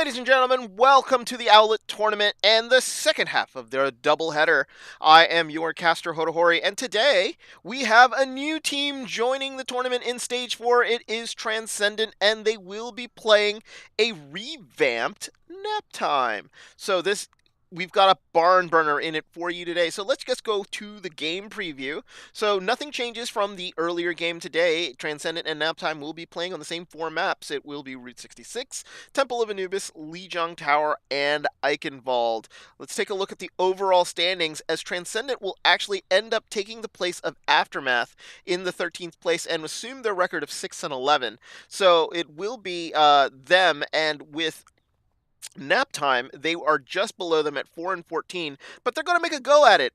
Ladies and gentlemen, welcome to the OWLET tournament and the second half of their doubleheader. I am your caster Hotohori, and today we have a new team joining the tournament in Stage 4. It is Transcendent, and they will be playing a revamped Naptime. So we've got a barn burner in it for you today. So let's just go to the game preview. So nothing changes from the earlier game today. Transcendent and Naptime will be playing on the same four maps. It will be Route 66, Temple of Anubis, Lijiang Tower, and Eichenwald. Let's take a look at the overall standings, as Transcendent will actually end up taking the place of Aftermath in the 13th place and assume their record of 6-11. So it will be them, and with Naptime, they are just below them at 4-14, but they're going to make a go at it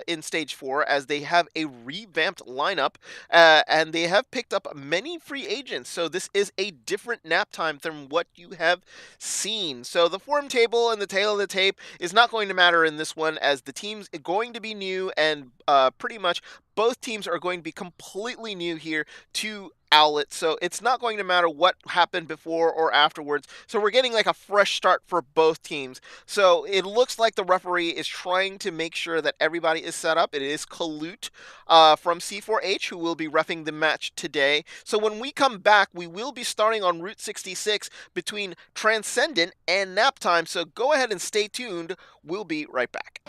in Stage 4, as they have a revamped lineup, and they have picked up many free agents, so this is a different Naptime than what you have seen. So the form table and the tail of the tape is not going to matter in this one, as the team's going to be new, and pretty much both teams are going to be completely new here to OWLET, so it's not going to matter what happened before or afterwards. So we're getting like a fresh start for both teams. So it looks like the referee is trying to make sure that everybody is set up. It is Kalut from C4H who will be reffing the match today. So when we come back, we will be starting on Route 66 between Transcendent and Naptime. So go ahead and stay tuned. We'll be right back.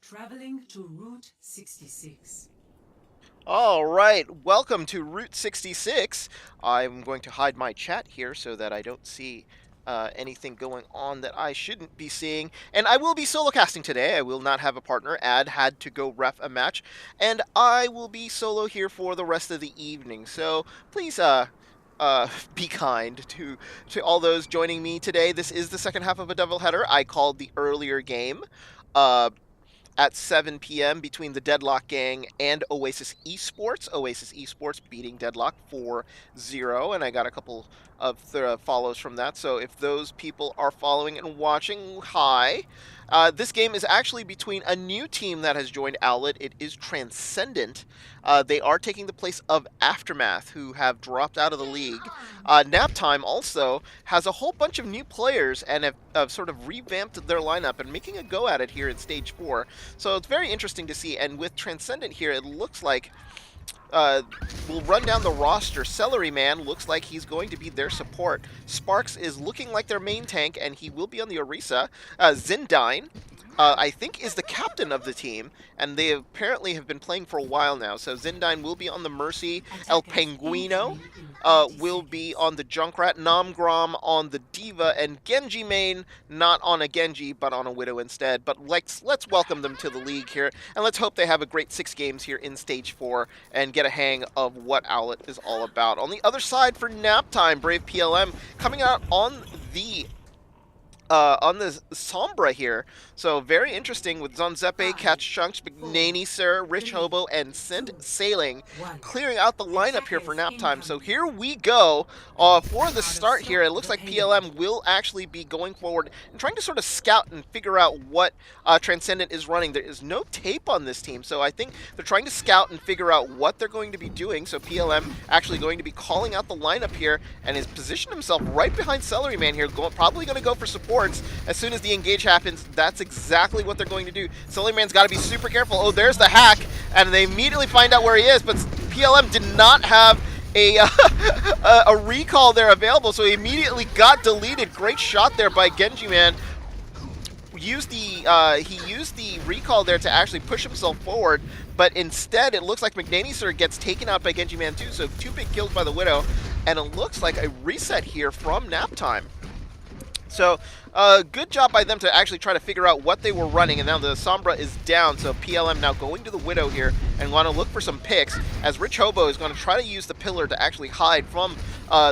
Traveling to Route 66. All right, welcome to Route 66. I'm going to hide my chat here so that I don't see anything going on that I shouldn't be seeing. And I will be solo casting today. I will not have a partner. Ad had to go ref a match, and I will be solo here for the rest of the evening. So please, be kind to all those joining me today. This is the second half of a doubleheader. I called the earlier game. Uh, at 7 p.m. between the Deadlock Gang and Oasis Esports. Oasis Esports beating Deadlock 4-0, and I got a couple of follows from that. So if those people are following and watching, hi. This game is actually between a new team that has joined OWLET. It is Transcendent. They are taking the place of Aftermath, who have dropped out of the league. Naptime also has a whole bunch of new players and have sort of revamped their lineup and making a go at it here in Stage 4. So it's very interesting to see. And with Transcendent here, it looks like we'll run down the roster. Celery Man looks like he's going to be their support. Sparks is looking like their main tank, and he will be on the Orisa. Zindine, I think, is the captain of the team, and they apparently have been playing for a while now. So Zindine will be on the Mercy. El Penguino will be on the Junkrat. Namgrom on the Diva, and Genji main not on a Genji, but on a Widow instead. But let's welcome them to the league here, and let's hope they have a great 6 games here in Stage 4 and get a hang of what OWLET is all about. On the other side for Naptime, Brave PLM coming out on the Sombra here. So very interesting with Zonzepe, Catch Chunks, Magnani Sir, Rich Hobo, and Sent Sailing clearing out the lineup here for Naptime. So here we go for the start here. It looks like PLM will actually be going forward and trying to sort of scout and figure out what Transcendent is running. There is no tape on this team, so I think they're trying to scout and figure out what they're going to be doing. So PLM actually going to be calling out the lineup here and has positioned himself right behind Celery Man here, probably going to go for support. As soon as the engage happens, that's exactly what they're going to do. Celery Man's got to be super careful. Oh, there's the hack, and they immediately find out where he is, but PLM did not have a a recall there available, so he immediately got deleted. Great shot there by Genji Man. He used the recall there to actually push himself forward, but instead it looks like Magnani Sir gets taken out by Genji Man too, so 2 big kills by the Widow, and it looks like a reset here from Naptime. So, good job by them to actually try to figure out what they were running, and now the Sombra is down, so PLM now going to the Widow here and want to look for some picks, as Rich Hobo is going to try to use the pillar to actually hide from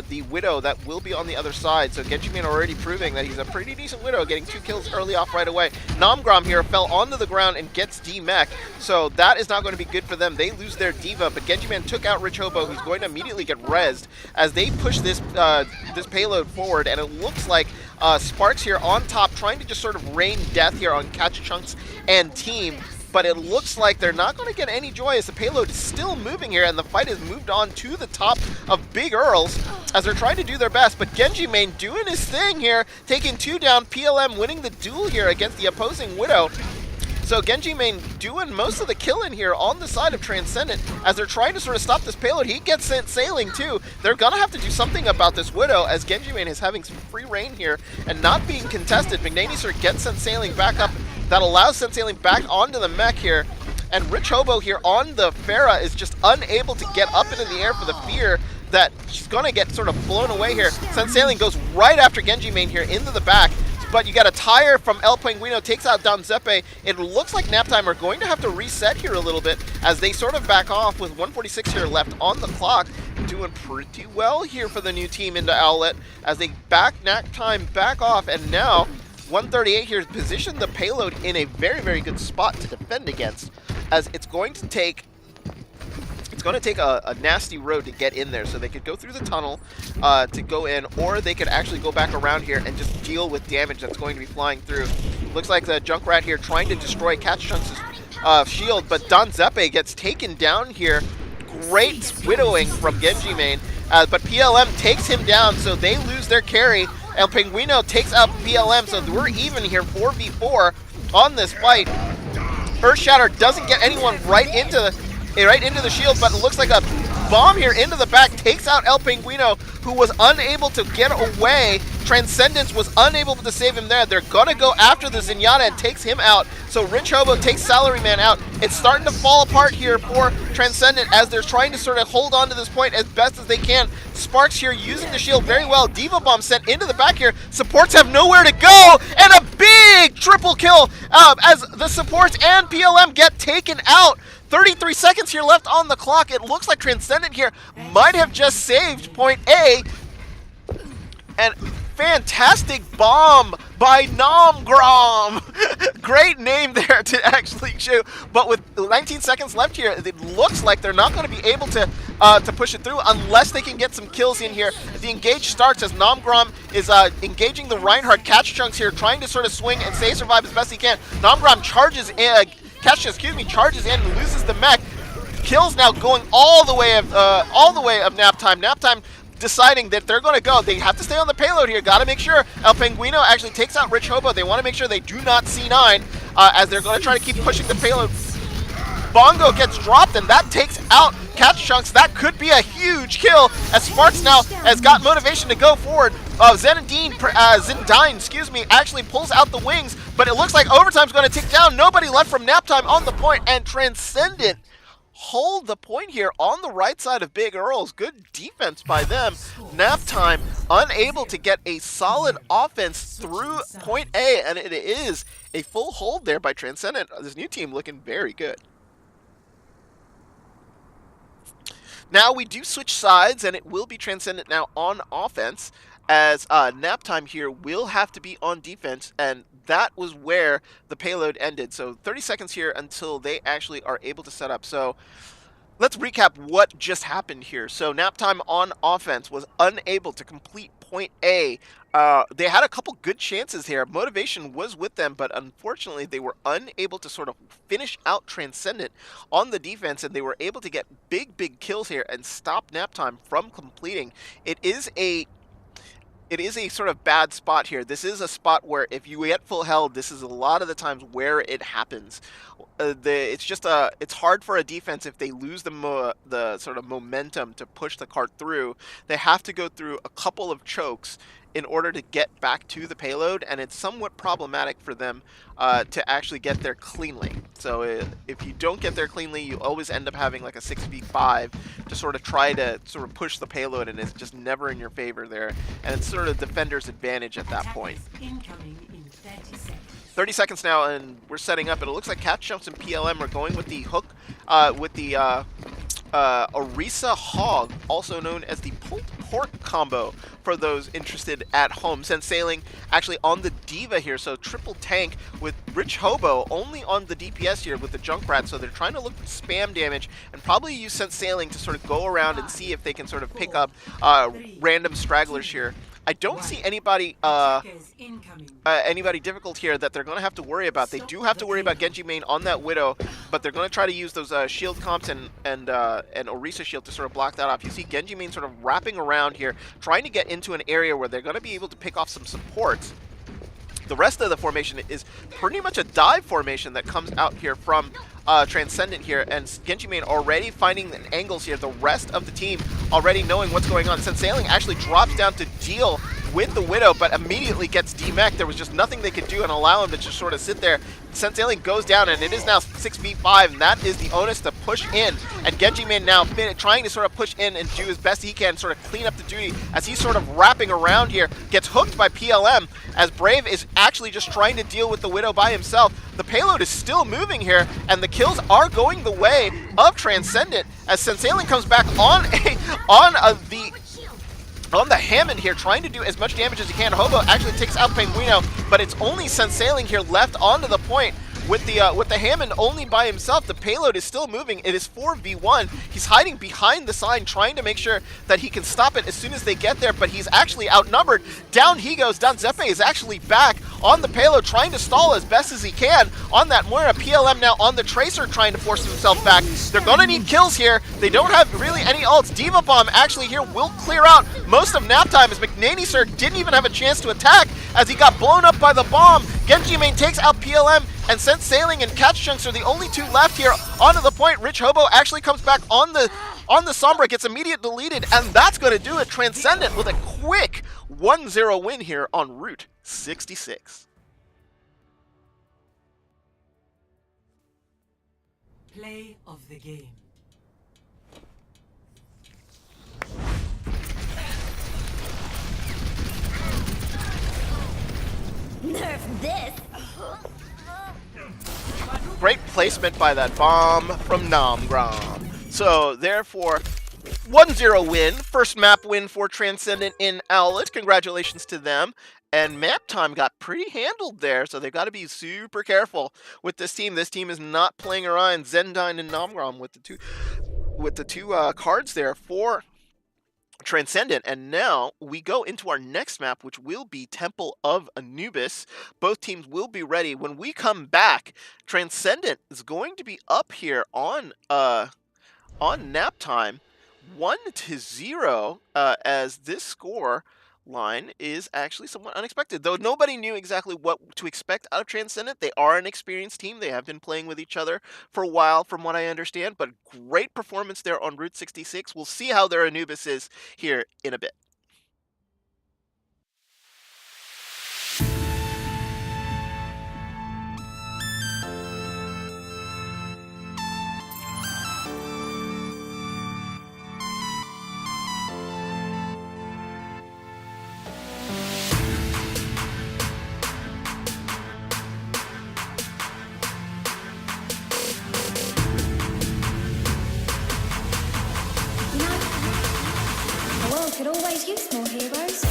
the Widow that will be on the other side. So Genji Man already proving that he's a pretty decent Widow, getting 2 kills early off right away. Namgrom here fell onto the ground and gets D-Mech, so that is not going to be good for them. They lose their Diva, but Genji Man took out Rich Hobo, who's going to immediately get rezzed as they push this this payload forward, and it looks like Sparks here on top trying to just sort of rain death here on Catch Chunks and team, but it looks like they're not going to get any joy as the payload is still moving here, and the fight has moved on to the top of Big Earls as they're trying to do their best. But Genji Main doing his thing here, taking 2 down, PLM winning the duel here against the opposing Widow. So Genji Main doing most of the killing here on the side of Transcendent as they're trying to sort of stop this payload. He gets sent sailing too. They're gonna have to do something about this Widow as Genji Main is having some free reign here and not being contested. Magnani Sir gets sent sailing back up. That allows sent sailing back onto the mech here. And Rich Hobo here on the Pharah is just unable to get up into the air for the fear that she's gonna get sort of blown away here. Sent sailing goes right after Genji Main here into the back. But you got a tire from El Penguino, takes out Don Zepe. It looks like Naptime are going to have to reset here a little bit as they sort of back off with 146 here left on the clock. Doing pretty well here for the new team into OWLET as they back Naptime back off, and now 138 here has positioned the payload in a very, very good spot to defend against, as it's going to take a nasty road to get in there. So they could go through the tunnel to go in, or they could actually go back around here and just deal with damage that's going to be flying through. Looks like the Junkrat here trying to destroy Catch Chunks' shield, but Don Zepe gets taken down here. Great widowing from Genji Main, but PLM takes him down, so they lose their carry. El Penguino takes out PLM, so we're even here 4v4 on this fight. Earthshatter doesn't get anyone right into the shield, but it looks like a bomb here into the back takes out El Penguino, who was unable to get away Transcendence was unable to save him there. They're going to go after the Zenyatta and takes him out. So Rich Hobo takes Salaryman out. It's starting to fall apart here for Transcendent as they're trying to sort of hold on to this point as best as they can. Sparks here using the shield very well. Diva Bomb sent into the back here. Supports have nowhere to go, and a big triple kill as the supports and PLM get taken out. 33 seconds here left on the clock. It looks like Transcendent here might have just saved point A. And fantastic bomb by Nomgrom. Great name there to actually shoot. But with 19 seconds left here, it looks like they're not going to be able to push it through unless they can get some kills in here. The engage starts as Nomgrom is engaging the Reinhardt. Catch Chunks here, trying to sort of swing and stay survive as best he can. Nomgrom charges in, charges in and loses the mech. Kills now going all the way of Naptime. Naptime deciding that they're going to go. They have to stay on the payload here. Got to make sure El Penguino actually takes out Rich Hobo. They want to make sure they do not C9 as they're going to try to keep pushing the payload. Bongo gets dropped, and that takes out Catch Chunks. That could be a huge kill as Sparks now has got motivation to go forward. Zendine, actually pulls out the wings, but it looks like overtime's going to tick down. Nobody left from Naptime on the point, and Transcendent hold the point here on the right side of Big Earls. Good defense by them. Naptime unable to get a solid offense through point A, and it is a full hold there by Transcendent. This new team looking very good. Now we do switch sides, and it will be Transcendent now on offense, as Naptime here will have to be on defense, and that was where the payload ended. So 30 seconds here until they actually are able to set up. So let's recap what just happened here. So Naptime on offense was unable to complete point A. They had a couple good chances here. Motivation was with them, but unfortunately they were unable to sort of finish out Transcendent on the defense, and they were able to get big kills here and stop Naptime from completing. It is a sort of bad spot here. This is a spot where if you get full held, this is a lot of the times where it happens. It's hard for a defense if they lose the sort of momentum to push the cart through. They have to go through a couple of chokes in order to get back to the payload, and it's somewhat problematic for them to actually get there cleanly. So if you don't get there cleanly, you always end up having like a 6v5 to sort of try to sort of push the payload, and it's just never in your favor there. And it's sort of defender's advantage at that point. 30 seconds now, and we're setting up, and it looks like Catch Jumps and PLM are going with the hook, with the Orisa Hog, also known as the pulled pork combo for those interested at home. Sense Sailing actually on the Diva here, so triple tank with Rich Hobo only on the DPS here with the Junkrat, so they're trying to look for spam damage and probably use Sense Sailing to sort of go around and see if they can sort of pick up random stragglers here. I don't see anybody difficult here that they're going to have to worry about. They do have to worry about Genji main on that Widow, but they're going to try to use those shield comps and Orisa shield to sort of block that off. You see Genji main sort of wrapping around here, trying to get into an area where they're going to be able to pick off some supports. The rest of the formation is pretty much a dive formation that comes out here from Transcendent here, and Genji main already finding the angles here. The rest of the team already knowing what's going on. Sense Sailing actually drops down to deal with the Widow, but immediately gets demeched. There was just nothing they could do and allow him to just sort of sit there. Sense Sailing goes down, and it is now 6v5, and that is the onus to push in. And Genji main now trying to sort of push in and do his best he can, sort of clean up the duty as he's sort of wrapping around here. Gets hooked by PLM as Brave is actually just trying to deal with the Widow by himself. The payload is still moving here, and the kills are going the way of Transcendent as Sense Sailing comes back on the Hammond here, trying to do as much damage as he can. Hobo actually takes out Penguino, but it's only Sense Sailing here left onto the point with the Hammond only by himself. The payload is still moving. It is 4v1. He's hiding behind the sign, trying to make sure that he can stop it as soon as they get there, but he's actually outnumbered. Down he goes. Danzepe is actually back on the payload, trying to stall as best as he can on that Moira. PLM now on the Tracer, trying to force himself back. They're going to need kills here. They don't have really any ults. Diva Bomb actually here will clear out most of Naptime as McNaney Sir didn't even have a chance to attack as he got blown up by the bomb. Genji main takes out PLM, and Sense Sailing and Catch Chunks are the only two left here onto the point. Rich Hobo actually comes back on the on the Sombra, gets immediate deleted, and that's going to do it. Transcendent with a quick 1-0 win here on Route 66. Play of the game. Nerf this! Great placement by that bomb from Namgram. So, therefore, 1-0 win. First map win for Transcendent in OWLET. Congratulations to them. And Naptime got pretty handled there, so they've got to be super careful with this team. This team is not playing around. Zendine and Namgram with the two cards there for Transcendent. And now we go into our next map, which will be Temple of Anubis. Both teams will be ready. When we come back, Transcendent is going to be up here on Naptime 1-0, as this score line is actually somewhat unexpected. Though nobody knew exactly what to expect out of Transcendent. They are an experienced team. They have been playing with each other for a while, from what I understand. But great performance there on Route 66. We'll see how their Anubis is here in a bit. You know, the world could always use more heroes.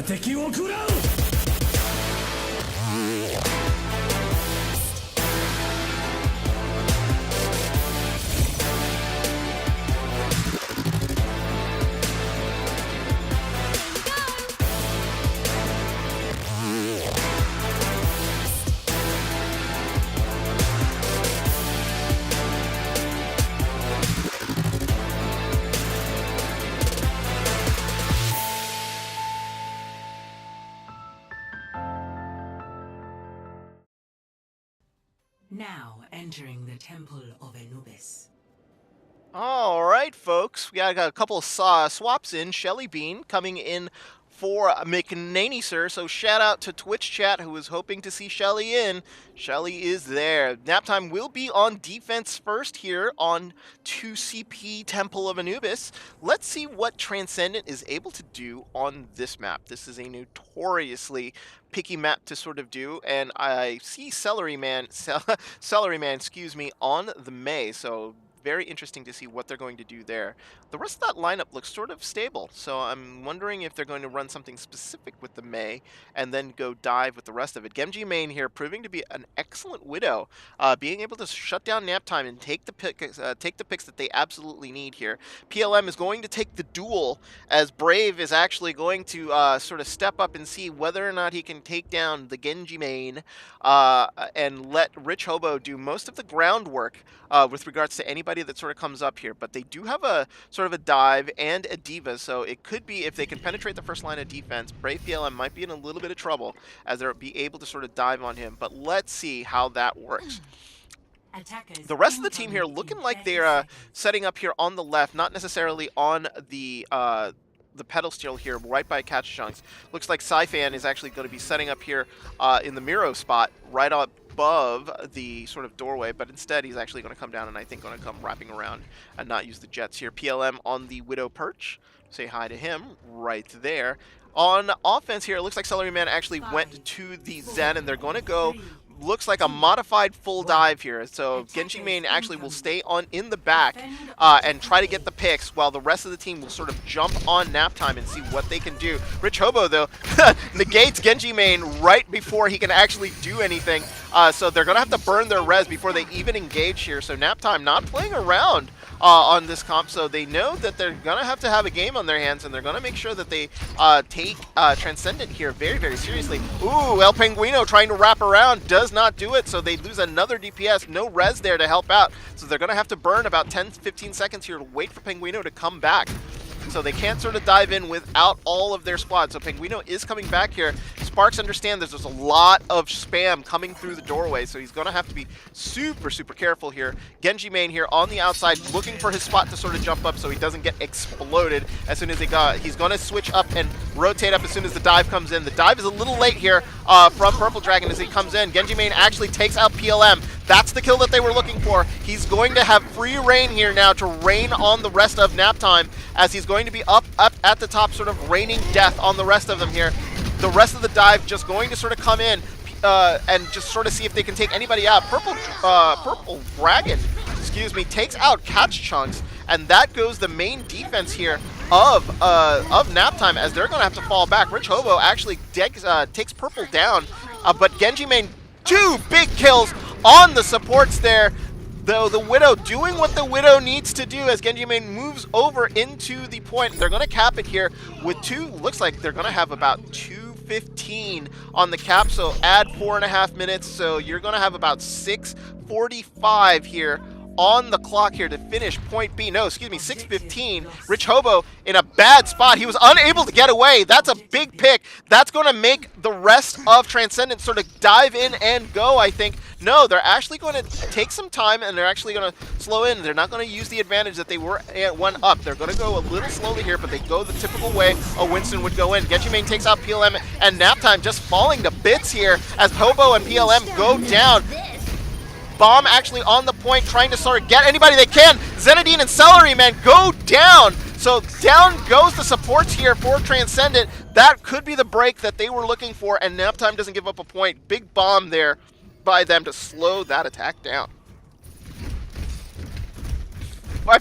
敵を食らう Now entering the Temple of Anubis. All right, folks. We got a couple of swaps in. Shelly Bean coming in for McNaney, sir. So shout out to Twitch chat who was hoping to see Shelly in. Shelly is there. Naptime will be on defense first here on 2CP Temple of Anubis. Let's see what Transcendent is able to do on this map. This is a notoriously picky map to sort of do, and I see Celeryman, excuse me, on the May. So very interesting to see what they're going to do there. The rest of that lineup looks sort of stable, so I'm wondering if they're going to run something specific with the May and then go dive with the rest of it. Genji main here proving to be an excellent Widow, being able to shut down Naptime and take the picks that they absolutely need here. PLM is going to take the duel as Brave is actually going to sort of step up and see whether or not he can take down the Genji main and let Rich Hobo do most of the groundwork with regards to anybody that sort of comes up here. But they do have a sort of a dive and a diva, so it could be if they can penetrate the first line of defense, Brave PLM might be in a little bit of trouble as they'll be able to sort of dive on him. But let's see how that works. The rest of the team here looking like they're setting up here on the left, not necessarily on the pedal steel here, right by Catch Chunks. Looks like Sci-Fan is actually going to be setting up here in the Miro spot, right above the sort of doorway, but instead he's actually going to come down and I think going to come wrapping around and not use the jets here. PLM on the Widow perch. Say hi to him right there. On offense here, it looks like Celeryman actually went to the Zen, and they're going to go, looks like a modified full dive here. So Genji main actually will stay on in the back and try to get the picks, while the rest of the team will sort of jump on Naptime and see what they can do. Rich Hobo, though, negates Genji main right before he can actually do anything. So they're going to have to burn their res before they even engage here. So Naptime not playing around on this comp, so they know that they're going to have a game on their hands, and they're going to make sure that they take Transcendent here very, very seriously. Ooh, El Penguino trying to wrap around, does not do it, so they lose another DPS. No res there to help out, so they're going to have to burn about 10-15 seconds here to wait for Penguino to come back. So they can't sort of dive in without all of their squad. So Penguino is coming back here. Sparks understand there's a lot of spam coming through the doorway, so he's going to have to be super, super careful here. Genji main here on the outside, looking for his spot to sort of jump up so he doesn't get exploded as soon as he's going to switch up and rotate up as soon as the dive comes in. The dive is a little late here from Purple Dragon as he comes in. Genji main actually takes out PLM. That's the kill that they were looking for. He's going to have free reign here now to rain on the rest of Naptime, as he's going to be up at the top, sort of raining death on the rest of them here. The rest of the dive just going to sort of come in and just sort of see if they can take anybody out. Purple Dragon, excuse me, takes out Catch Chunks, and that goes the main defense here of Naptime, as they're going to have to fall back. Rich Hobo actually takes Purple down, but Genji main, 2 big kills on the supports there. Though the Widow doing what the Widow needs to do as Genji main moves over into the point. They're going to cap it here with 2. Looks like they're going to have about 2:15 on the cap, so add 4.5 minutes. So you're going to have about 6:45 here on the clock here to finish point B. No, excuse me, 6:15. Rich Hobo in a bad spot. He was unable to get away. That's a big pick. That's going to make the rest of Transcendent sort of dive in and go, I think. No, they're actually going to take some time, and they're actually going to slow in. They're not going to use the advantage that they were at 1 up. They're going to go a little slowly here, but they go the typical way a Winston would go in. Genji main takes out PLM, and Naptime just falling to bits here as Hobo and PLM go down. Bomb actually on the point, trying to sort of get anybody they can. Zenadine and Celeryman go down. So down goes the supports here for Transcendent. That could be the break that they were looking for, and Naptime doesn't give up a point. Big bomb there by them to slow that attack down.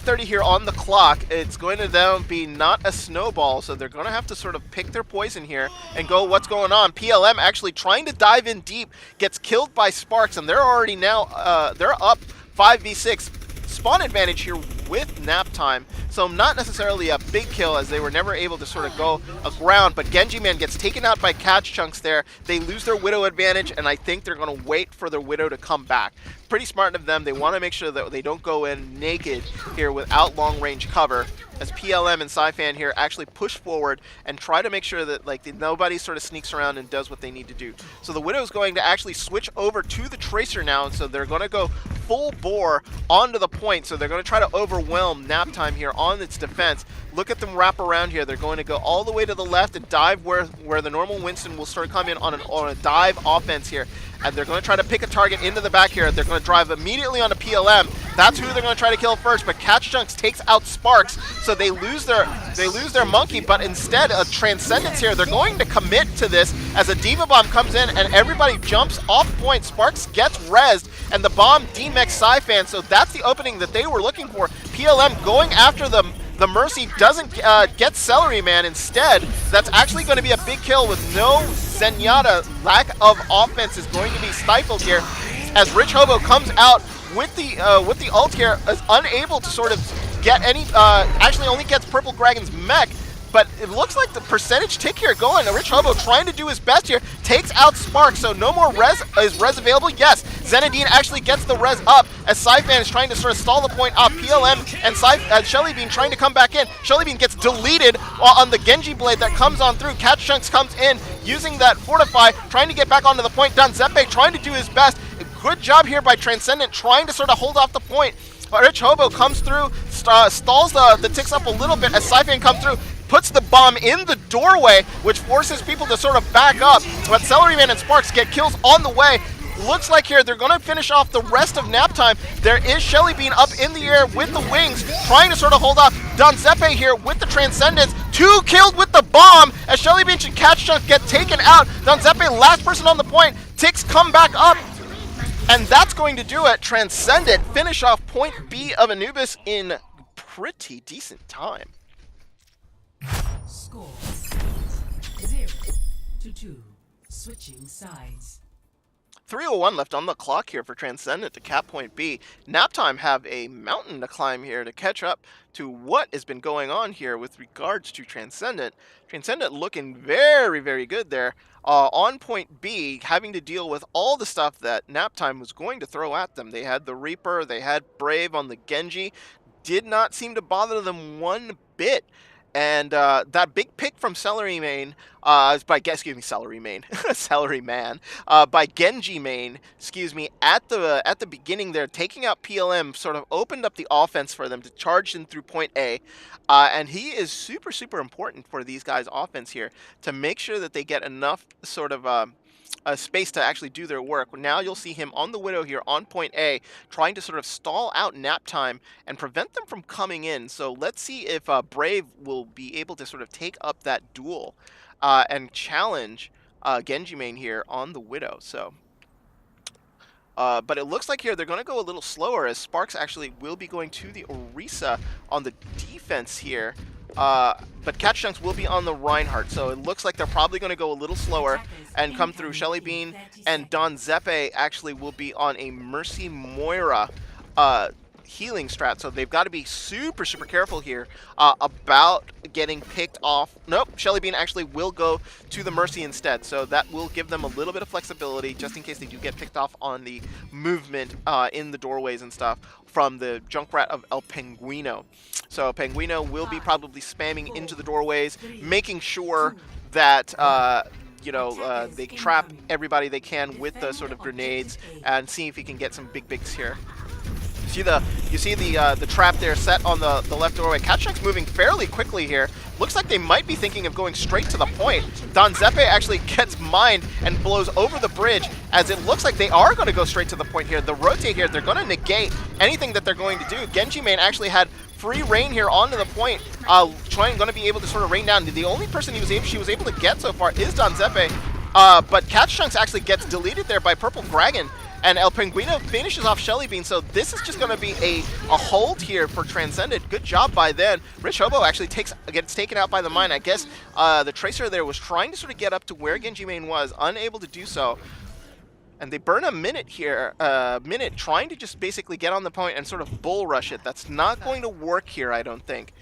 8:30 here on the clock. It's going to then be not a snowball, so they're going to have to sort of pick their poison here and go what's going on. PLM actually trying to dive in deep, gets killed by Sparks, and they're already now, they're up 5v6. Spawn advantage here with Naptime, so not necessarily a big kill as they were never able to sort of go aground, but Genji Man gets taken out by Catch Chunks there. They lose their Widow advantage, and I think they're going to wait for their Widow to come back. Pretty smart of them. They want to make sure that they don't go in naked here without long range cover, as PLM and Sci-Fan here actually push forward and try to make sure that nobody sort of sneaks around and does what they need to do. So the Widow's going to actually switch over to the Tracer now, and so they're going to go full bore onto the point. So they're going to try to overwhelm Naptime here on its defense. Look at them wrap around here. They're going to go all the way to the left and dive where the normal Winston will sort of come in on a dive offense here. And they're going to try to pick a target into the back here. They're going to drive immediately onto PLM. That's who they're going to try to kill first. But Catch Chunks takes out Sparks, so they lose their monkey. But instead, a Transcendence here. They're going to commit to this as a Diva Bomb comes in and everybody jumps off point. Sparks gets rezzed, and the bomb demechs Sci-Fan. So that's the opening that they were looking for. PLM going after them. The Mercy doesn't get Celery Man. Instead, that's actually going to be a big kill with no Zenyatta. Lack of offense is going to be stifled here as Rich Hobo comes out with the ult here, is unable to sort of get any, actually only gets Purple Dragon's mech. But it looks like the percentage tick here going. Rich Hobo trying to do his best here. Takes out Spark, so no more res. Is res available? Yes. Zenadine actually gets the res up as Sci-Fan is trying to sort of stall the point up. PLM and Shelly Bean trying to come back in. Shelly Bean gets deleted on the Genji Blade that comes on through. Catch Chunks comes in using that Fortify, trying to get back onto the point. Danzepe trying to do his best. Good job here by Transcendent trying to sort of hold off the point. But Rich Hobo comes through, stalls the ticks up a little bit as Sci-Fan comes through. Puts the bomb in the doorway, which forces people to sort of back up. But Celery Man and Sparks get kills on the way. Looks like here they're going to finish off the rest of Naptime. There is Shelly Bean up in the air with the wings, trying to sort of hold off. Danzepe here with the Transcendence. 2 killed with the bomb as Shelly Bean and Catch Chunk get taken out. Danzepe, last person on the point. Ticks come back up. And that's going to do it. Transcendent finish off point B of Anubis in pretty decent time. Score 0-2. Switching sides. 3:01 left on the clock here for Transcendent to cap point B. Naptime have a mountain to climb here to catch up to what has been going on here with regards to Transcendent. Transcendent looking very, very good there. On point B, having to deal with all the stuff that Naptime was going to throw at them. They had the Reaper, they had Brave on the Genji. Did not seem to bother them one bit. And that big pick from Celery Man, Celery Man, Celery Man, by Genji Man, at the beginning there, taking out PLM, sort of opened up the offense for them to charge in through point A, and he is super, super important for these guys' offense here to make sure that they get enough sort of space to actually do their work. Now you'll see him on the Widow here on point A, trying to sort of stall out Naptime and prevent them from coming in. So let's see if Brave will be able to sort of take up that duel and challenge Genji Main here on the Widow. So, but it looks like here they're going to go a little slower as Sparks actually will be going to the Orisa on the defense here. But Catch Chunks will be on the Reinhardt, so it looks like they're probably going to go a little slower and come through. Shelly Bean and Danzepe actually will be on a Mercy Moira healing strat, so they've got to be super, super careful here about getting picked off. Nope, Shelly Bean actually will go to the Mercy instead, so that will give them a little bit of flexibility just in case they do get picked off on the movement in the doorways and stuff from the Junkrat of El Penguino. So Penguino will be probably spamming into the doorways, making sure that they trap everybody they can with the sort of grenades and see if he can get some big bigs here. You see the trap there set on the left doorway. Catch Chunk's moving fairly quickly here. Looks like they might be thinking of going straight to the point. Danzepe actually gets mined and blows over the bridge, as it looks like they are going to go straight to the point here. The rotate here, they're going to negate anything that they're going to do. Genji Main actually had free reign here onto the point, going to be able to sort of rain down. The only person she was able to get so far is Danzepe, but Catch Chunks actually gets deleted there by Purple Dragon. And El Penguino finishes off Shelly Bean, so this is just going to be a hold here for Transcendent. Good job by then. Rich Hobo actually gets taken out by the mine. I guess the Tracer there was trying to sort of get up to where Genji Main was, unable to do so. And they burn a minute here, trying to just basically get on the point and sort of bull rush it. That's not going to work here, I don't think.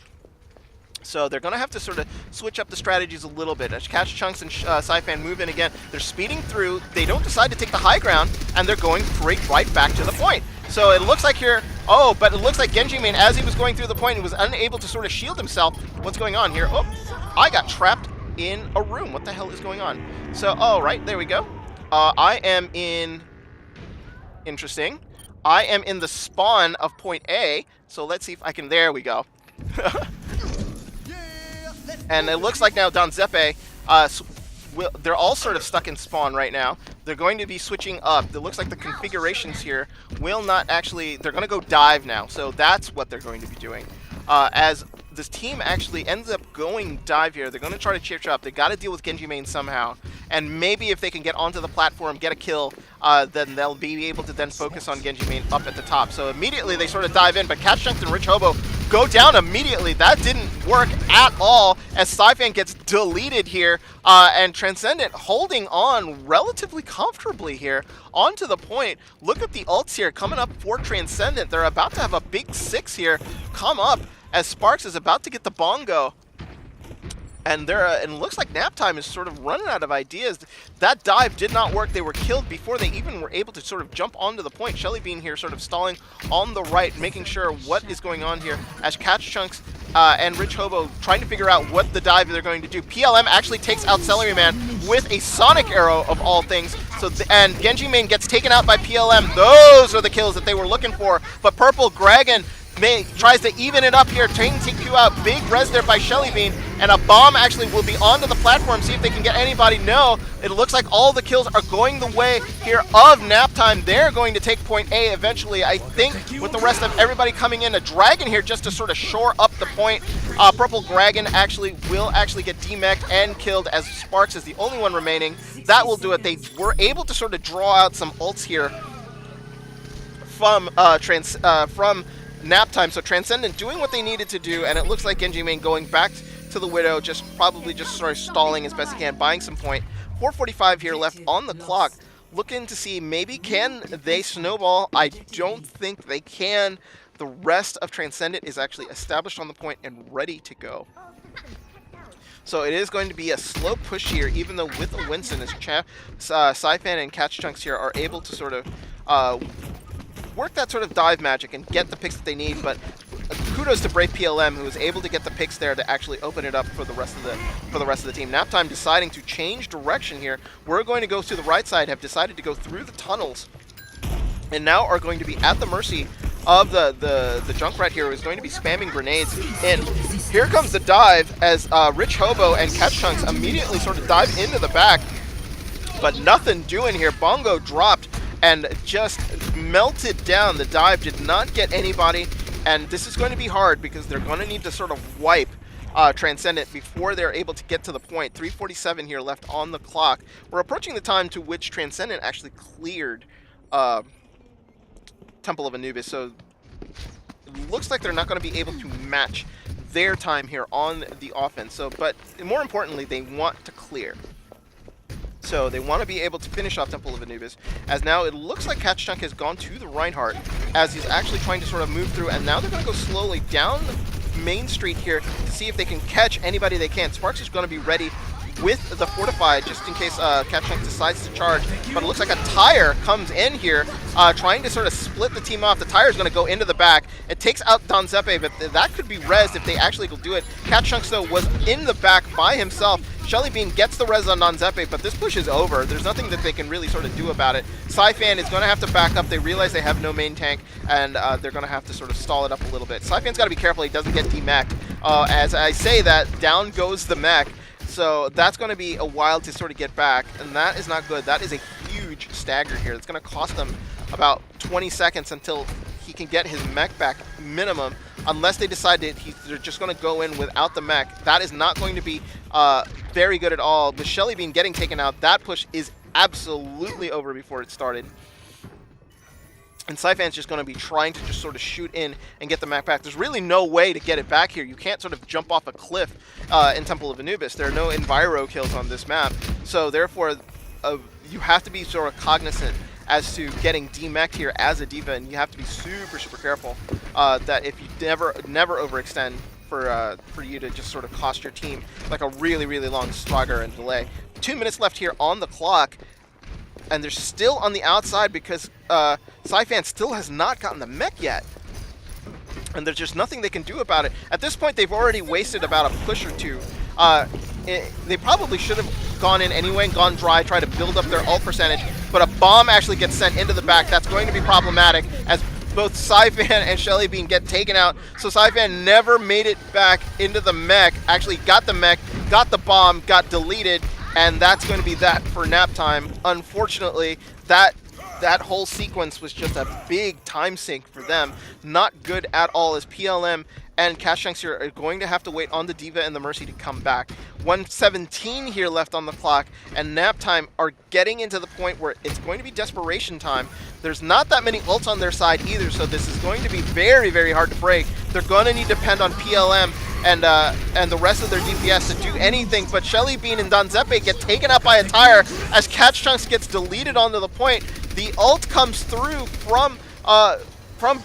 So they're going to have to sort of switch up the strategies a little bit. As Catch Chunks and Saifan move in again, they're speeding through. They don't decide to take the high ground, and they're going right back to the point. So it looks like here, but it looks like Genji Main, as he was going through the point, he was unable to sort of shield himself. What's going on here? Oh, I got trapped in a room. What the hell is going on? So, oh, right, there we go. I am in... Interesting. I am in the spawn of point A, so let's see if I can... There we go. And it looks like now Don Zeppe, they're all sort of stuck in spawn right now. They're going to be switching up. It looks like the configurations here will not actually... They're going to go dive now, so that's what they're going to be doing. As this team actually ends up going dive here, they're going to try to chip up. They got to deal with Genji Main somehow. And maybe if they can get onto the platform, get a kill, then they'll be able to then focus on Genji Main up at the top. So immediately they sort of dive in, but Catch Chunks and Rich Hobo go down immediately. That didn't work at all as Saifan gets deleted here, and Transcendent holding on relatively comfortably here onto the point. Look at the ults here coming up for Transcendent. They're about to have a big 6 here come up as Sparks is about to get the bongo. And it looks like Naptime is sort of running out of ideas. That dive did not work. They were killed before they even were able to sort of jump onto the point. Shelly Bean here sort of stalling on the right, making sure what is going on here as Catch Chunks and Rich Hobo trying to figure out what the dive they're going to do. PLM actually takes out Celery Man with a Sonic Arrow of all things. And Genji Main gets taken out by PLM. Those are the kills that they were looking for. But Purple Dragon tries to even it up here, taking TQ out. Big res there by Shelly Bean, and a bomb actually will be onto the platform, see if they can get anybody. No, it looks like all the kills are going the way here of Naptime. They're going to take point A eventually, I think, with the rest of everybody coming in. A Dragon here just to sort of shore up the point. Purple Dragon will actually get demeched and killed as Sparks is the only one remaining. That will do it. They were able to sort of draw out some ults here from Naptime, so Transcendent doing what they needed to do, and it looks like Genji Main going back to the Widow, probably just sort of stalling as best he can, buying some point. 4:45 here left on the clock, looking to see maybe can they snowball. I don't think they can. The rest of Transcendent is actually established on the point and ready to go. So it is going to be a slow push here, even though with a Winston, as Saifan and Catch Chunks here are able to sort of work that sort of dive magic and get the picks that they need, but kudos to Brave PLM, who was able to get the picks there to actually open it up for the rest of the team. Naptime deciding to change direction here. We're going to go to the right side, have decided to go through the tunnels, and now are going to be at the mercy of the Junkrat here, who is going to be spamming grenades in. Here comes the dive as Rich Hobo and Catch Chunks immediately sort of dive into the back, but nothing doing here. Bongo dropped and just melted down. The dive did not get anybody, and this is going to be hard because they're going to need to sort of wipe Transcendent before they're able to get to the point. 3:47 here left on the clock. We're approaching the time to which Transcendent actually cleared Temple of Anubis, so it looks like they're not going to be able to match their time here on the offense. So, but more importantly, they want to clear. So they want to be able to finish off Temple of Anubis, as now it looks like Catch Chunk has gone to the Reinhardt, as he's actually trying to sort of move through, and now they're going to go slowly down Main Street here to see if they can catch anybody they can. Sparks is going to be ready with the Fortified, just in case Catch Chunk decides to charge, but it looks like a Tire comes in here, trying to sort of split the team off. The Tire is going to go into the back. It takes out Don Zeppe, but that could be rezzed if they actually will do it. Catch Chunks, though, was in the back by himself. Shelly Bean gets the res on Don Zeppe, but this push is over. There's nothing that they can really sort of do about it. Saifan is going to have to back up. They realize they have no main tank, and they're going to have to sort of stall it up a little bit. Saifan's got to be careful he doesn't get demeched. As I say that, down goes the mech. So that's going to be a while to sort of get back, and that is not good. That is a huge stagger here. It's going to cost them about 20 seconds until he can get his mech back minimum, unless they decide that they're just going to go in without the mech. That is not going to be very good at all. With Shelly Bean getting taken out, that push is absolutely over before it started. And Saifan's just going to be trying to just sort of shoot in and get the mech back. There's really no way to get it back here. You can't sort of jump off a cliff in Temple of Anubis. There are no enviro kills on this map. So therefore, you have to be sort of cognizant as to getting demeched here as a diva, and you have to be super, super careful that if you never overextend for you to just sort of cost your team like a really, really long stagger and delay. 2 minutes left here on the clock. And they're still on the outside because Saifan still has not gotten the mech yet. And there's just nothing they can do about it. At this point, they've already wasted about a push or two. They probably should have gone in anyway and gone dry, try to build up their ult percentage. But a bomb actually gets sent into the back. That's going to be problematic as both Saifan and Shellybean get taken out. So Saifan never made it back into the mech. Actually got the mech, got the bomb, got deleted. And that's going to be that for Naptime. Unfortunately, that whole sequence was just a big time sink for them. Not good at all, as PLM and Cash Chunks here are going to have to wait on the Diva and the Mercy to come back. 1:17 here left on the clock, and Naptime are getting into the point where it's going to be desperation time. There's not that many ults on their side either, so this is going to be very, very hard to break. They're going to need to depend on PLM and the rest of their DPS to do anything, but Shellybean and Donzeppe get taken out by a tire as Catch Chunks gets deleted onto the point. The ult comes through from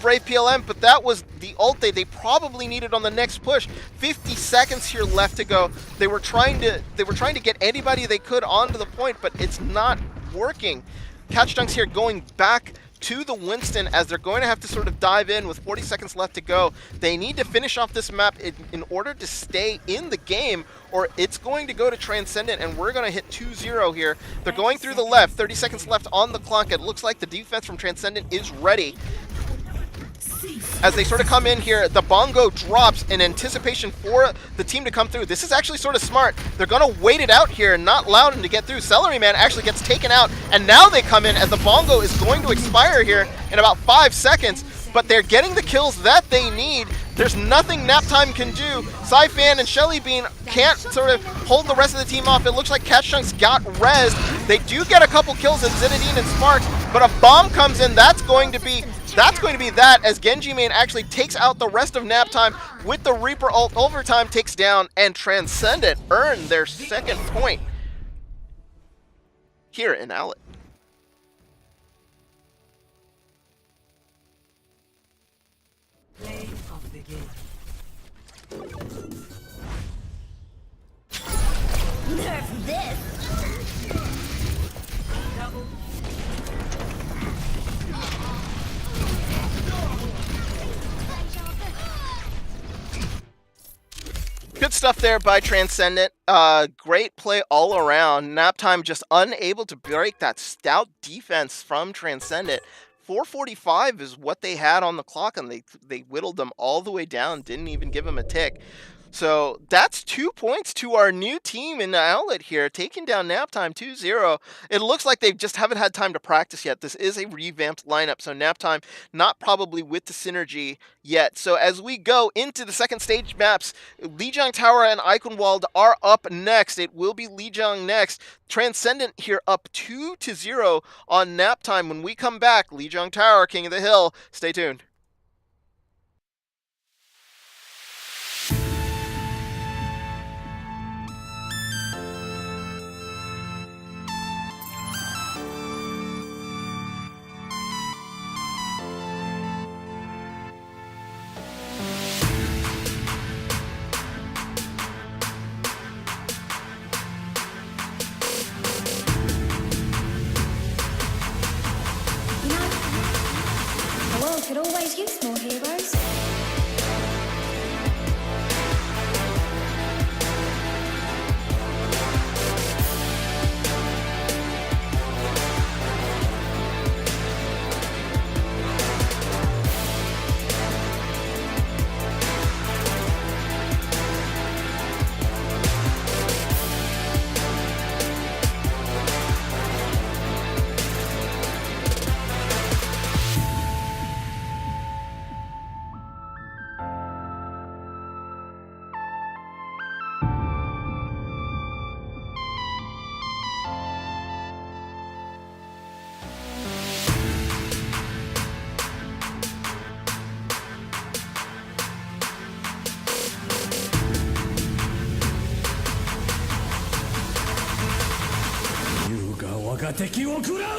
Brave PLM, but that was the ult they probably needed on the next push. 50 seconds here left to go. They were trying to get anybody they could onto the point, but it's not working. Catch Chunks here going back to the Winston as they're going to have to sort of dive in with 40 seconds left to go. They need to finish off this map in order to stay in the game, or it's going to go to Transcendent, and we're going to hit 2-0 here. They're going through the left, 30 seconds left on the clock. It looks like the defense from Transcendent is ready. As they sort of come in here, the bongo drops in anticipation for the team to come through. This is actually sort of smart. They're going to wait it out here and not allow them to get through. Celery Man actually gets taken out, and now they come in as the bongo is going to expire here in about 5 seconds. But they're getting the kills that they need. There's nothing Naptime can do. Saifan and Shellybean can't sort of hold the rest of the team off. It looks like Catch Chunks got rezzed. They do get a couple kills in Zinedine and Sparks, but a bomb comes in. That's going to be that as Genji Main actually takes out the rest of Naptime with the Reaper ult. Overtime takes down, and Transcendent earn their second point here in OWLET. Play of the game. Nerf this! Double. Good stuff there by Transcendent. Great play all around. Naptime just unable to break that stout defense from Transcendent. 4:45 is what they had on the clock, and they whittled them all the way down, didn't even give them a tick. So that's 2 points to our new team in the OWLET here, taking down Naptime 2-0. It looks like they just haven't had time to practice yet. This is a revamped lineup, so Naptime not probably with the synergy yet. So as we go into the second stage maps, Lijiang Tower and Eichenwald are up next. It will be Lijiang next. Transcendent here up 2-0 on Naptime. When we come back, Lijiang Tower, King of the Hill. Stay tuned. You know, the world could always が敵を食らう。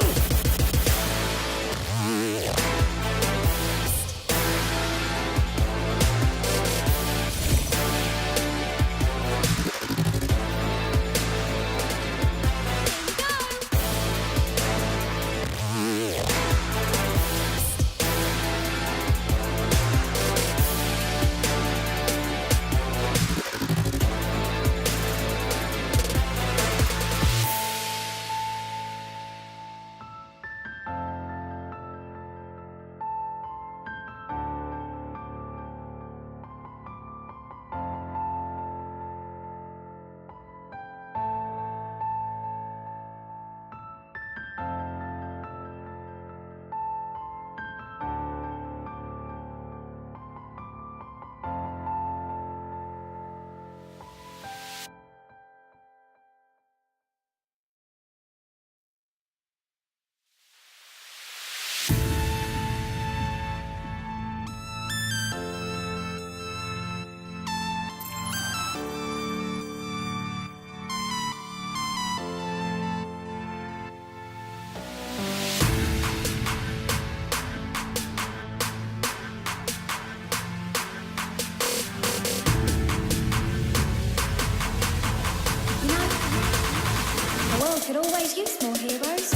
The world could always use more heroes.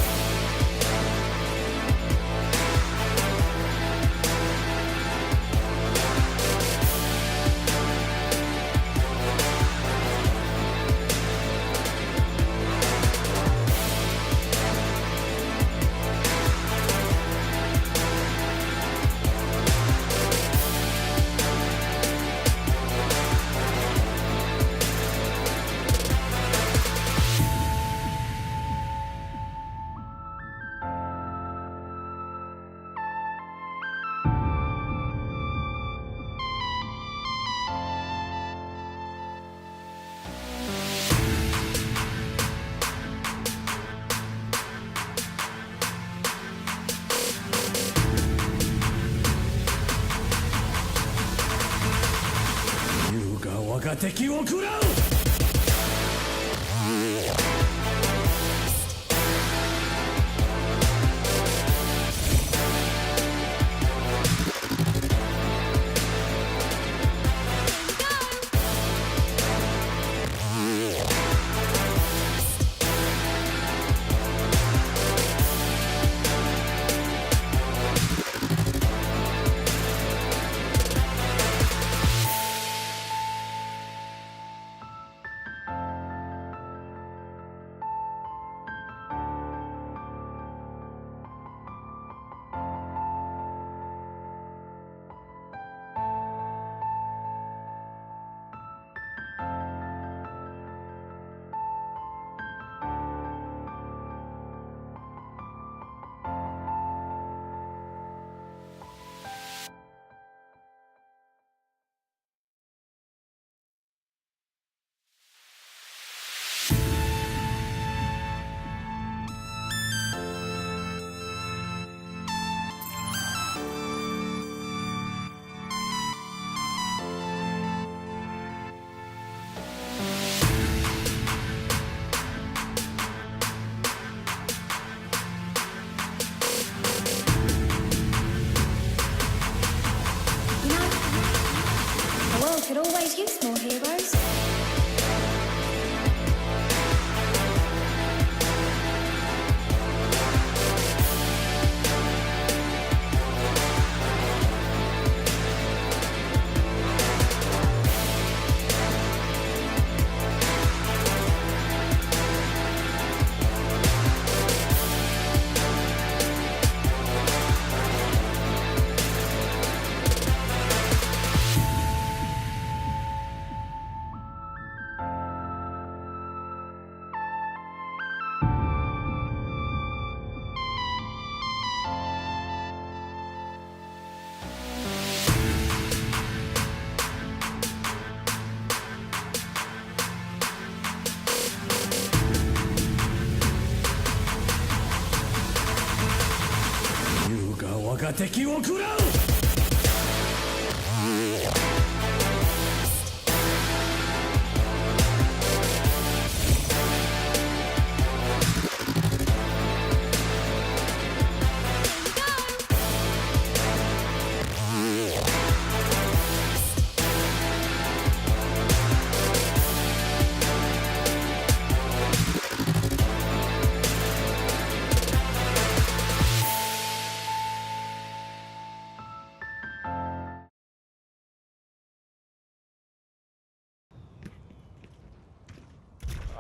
優が我が敵を食らう。The world could always use more heroes.優が我が敵を食らう。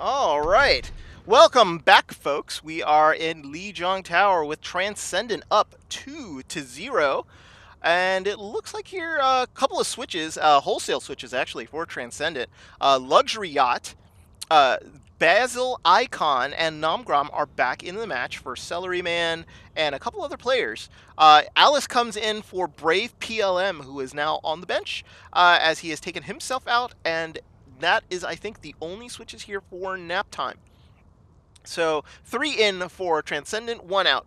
All right. Welcome back, folks. We are in Lijiang Tower with Transcendent up 2-0. And it looks like here a couple of switches, wholesale switches actually, for Transcendent. Luxury Yacht, uh, Basil Icon, and Nomgrom are back in the match for Celery Man and a couple other players. Alice comes in for Brave PLM, who is now on the bench, as he has taken himself out, and that is, I think, the only switches here for Naptime. So 3 in for Transcendent, 1 out.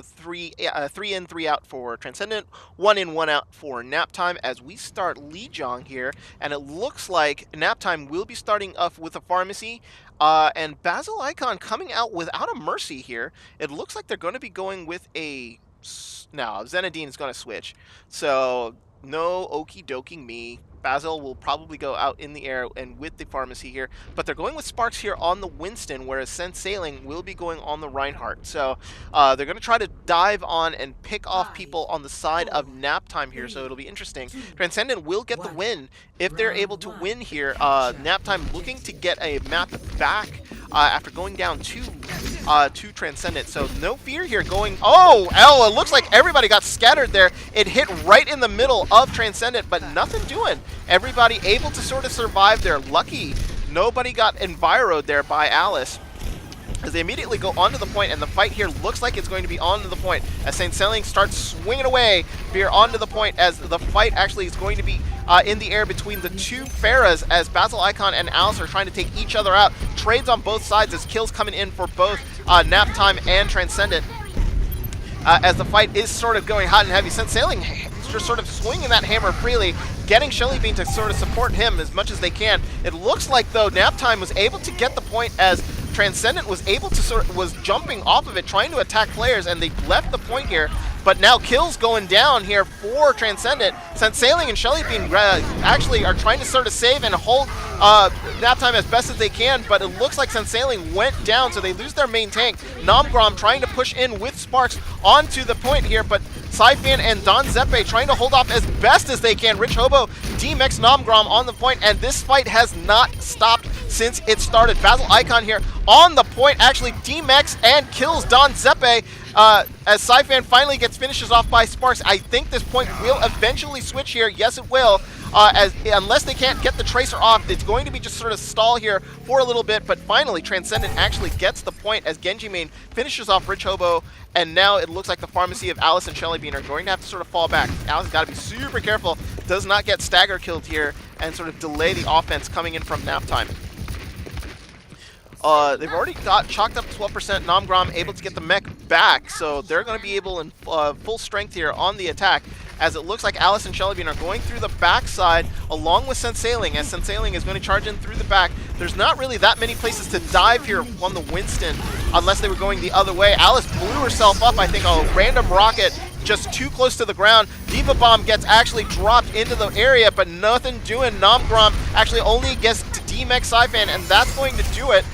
Three in, 3 out for Transcendent, 1 in, 1 out for Naptime as we start Lijiang here. And it looks like Naptime will be starting off with a pharmacy. And Basil Icon coming out without a mercy here. It looks like they're going to be going with a... Now, Zenadine is going to switch. So no okie doking me. Basil will probably go out in the air and with the pharmacy here, but they're going with Sparks here on the Winston, whereas Sense Sailing will be going on the Reinhardt. So they're going to try to dive on and pick off people on the side of Naptime here, so it'll be interesting. Transcendent will get the win if they're able to win here. Naptime looking to get a map back after going down to Transcendent. So no fear here going... Oh, it looks like everybody got scattered there. It hit right in the middle of Transcendent, but nothing doing. Everybody able to sort of survive there. Lucky nobody got enviroed there by Alice, as they immediately go onto the point, and the fight here looks like it's going to be onto the point as Saint Selling starts swinging away here onto the point, as the fight actually is going to be in the air between the two Pharahs, as Basil Icon and Alice are trying to take each other out. Trades on both sides as kills coming in for both Naptime and Transcendent. As the fight is sort of going hot and heavy, Saint Sailing just sort of swinging that hammer freely, getting Shelly Bean to sort of support him as much as they can. It looks like, though, Naptime was able to get the point as Transcendent was able to was jumping off of it, trying to attack players, and they left the point here. But now kills going down here for Transcendent. Sense Sailing and Shelly Bean actually are trying to sort of save and hold Naptime as best as they can, but it looks like Sense Sailing went down, so they lose their main tank. Nomgrom trying to push in with Sparks onto the point here, but Saifan and Don Zeppe trying to hold off as best as they can. Rich Hobo, DMX Nomgrom on the point, and this fight has not stopped since it started. Basil Icon here on the point, actually DMX and kills Don Zeppe as Saifan finally gets finishes off by Sparks. I think this point will eventually switch here. Yes, it will. Unless they can't get the Tracer off, it's going to be just sort of stall here for a little bit, but finally Transcendent actually gets the point as Genji Main finishes off Rich Hobo, and now it looks like the pharmacy of Alice and Shelly Bean are going to have to sort of fall back. Alice has got to be super careful, does not get stagger killed here, and sort of delay the offense coming in from Naptime. They've already got chalked up 12%. Nomgrom able to get the mech back, so they're going to be able in full strength here on the attack, as it looks like Alice and Shelly Bean are going through the backside along with Sense Sailing, as Sense Sailing is going to charge in through the back. There's not really that many places to dive here on the Winston unless they were going the other way. Alice blew herself up, I think, a random rocket just too close to the ground. Diva Bomb gets actually dropped into the area, but nothing doing. Nomgrom actually only gets to DMX Saifan, and that's going to do it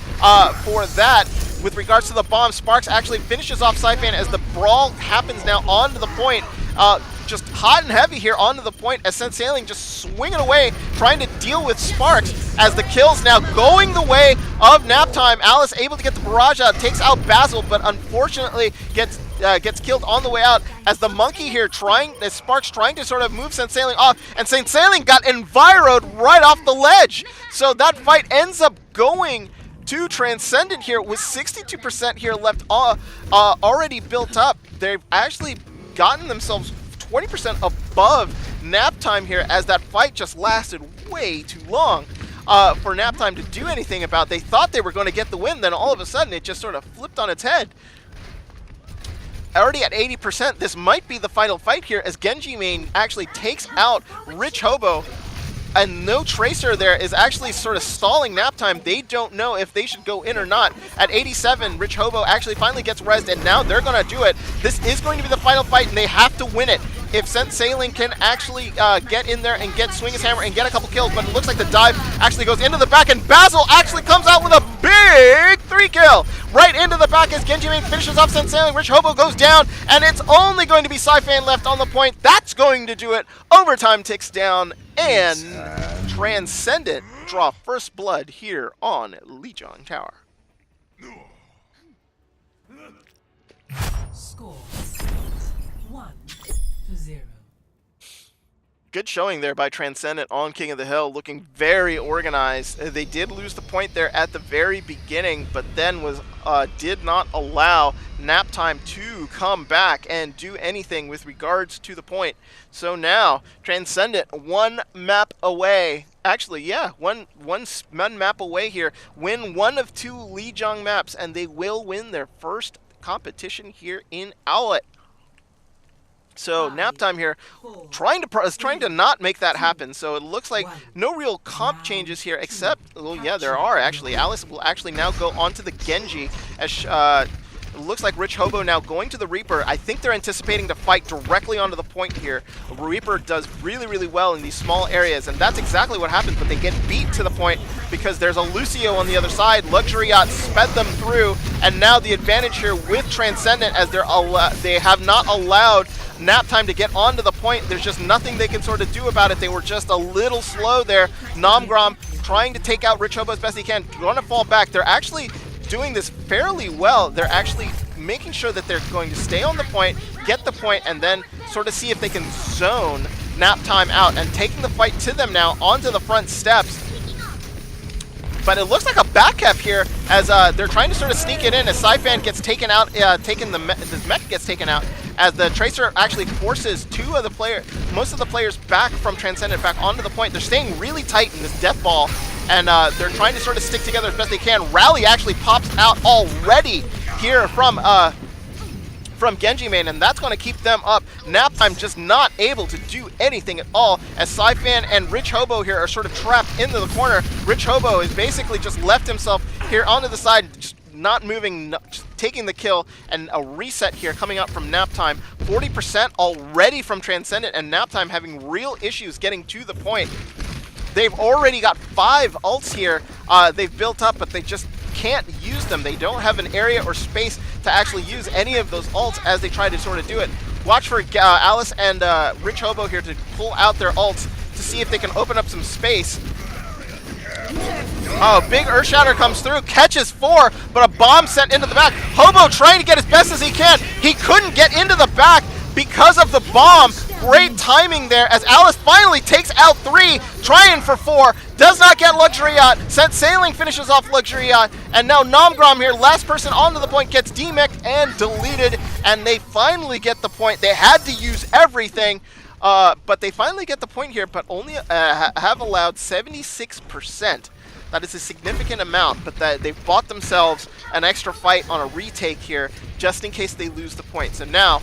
for that. With regards to the bomb, Sparks actually finishes off Saifan as the brawl happens now onto the point. Just hot and heavy here onto the point as Sense Sailing just swinging away, trying to deal with Sparks, as the kills now going the way of Naptime. Alice able to get the barrage out, takes out Basil, but unfortunately gets killed on the way out, as the monkey here Sparks trying to sort of move Sense Sailing off, and Sense Sailing got enviroed right off the ledge. So that fight ends up going to Transcendent here with 62% here left already built up. They've actually gotten themselves 20% above Naptime here, as that fight just lasted way too long for Naptime to do anything about. They thought they were going to get the win, then all of a sudden it just sort of flipped on its head. Already at 80%, this might be the final fight here, as Genji Main actually takes out Rich Hobo, and no Tracer there is actually sort of stalling Naptime. They don't know if they should go in or not. At 87, Rich Hobo actually finally gets rezzed, and now they're going to do it. This is going to be the final fight, and they have to win it. if Sailing can actually get in there and swing his hammer and get a couple kills, but it looks like the dive actually goes into the back, and Basil actually comes out with a big 3-kill right into the back as Genji Main finishes off Sailing. Rich Hobo goes down, and it's only going to be Sci-Fan left on the point. That's going to do it. Overtime ticks down, and Transcendent draw first blood here on Lijiang Tower. Score 1-0. Good showing there by Transcendent on King of the Hill, looking very organized. They did lose the point there at the very beginning, but then did not allow Naptime to come back and do anything with regards to the point. So now Transcendent one map away. Actually, yeah, one map away here. Win one of 2 Lijiang maps, and they will win their first competition here in OWLET. So Naptime here trying to not make that happen. So it looks like no real comp changes here, except, well, yeah, there are actually. Alice will actually now go onto the Genji as it looks like Rich Hobo now going to the Reaper. I think they're anticipating to fight directly onto the point here. Reaper does really, really well in these small areas, and that's exactly what happens, but they get beat to the point because there's a Lucio on the other side. Luxury Yacht sped them through, and now the advantage here with Transcendent as they have not allowed Naptime to get onto the point. There's just nothing they can sort of do about it. They were just a little slow there. Nomgrom trying to take out Rich Hobo as best he can. Going to fall back. They're actually doing this fairly well. They're actually making sure that they're going to stay on the point, get the point, and then sort of see if they can zone Naptime out, and taking the fight to them now onto the front steps. But it looks like a back cap here as they're trying to sort of sneak it in as Sci-Fan gets taken out, this mech gets taken out, as the Tracer actually forces most of the players back from Transcendent back onto the point. They're staying really tight in this death ball, and they're trying to sort of stick together as best they can. Rally actually pops out already here from Genji Main, and that's going to keep them up. Naptime just not able to do anything at all as Sci-Fan and Rich Hobo here are sort of trapped into the corner. Rich Hobo is basically just left himself here onto the side, just not moving, just taking the kill, and a reset here coming up from Naptime. 40% already from Transcendent, and Naptime having real issues getting to the point. They've already got 5 ults here they've built up, but they just can't use them. They don't have an area or space to actually use any of those ults as they try to sort of do it. Watch for Alice and Rich Hobo here to pull out their ults to see if they can open up some space. Oh, big Earthshatter comes through, catches 4, but a bomb sent into the back. Hobo trying to get as best as he can. He couldn't get into the back because of the bomb. Great timing there as Alice finally takes out 3, trying for 4, does not get Luxury Yacht. Sailing finishes off Luxury Yacht, and now Nomgrom here, last person onto the point, gets demeched and deleted, and they finally get the point. They had to use everything, but they finally get the point here, but only have allowed 76%. That is a significant amount, but they've bought themselves an extra fight on a retake here, just in case they lose the point. So now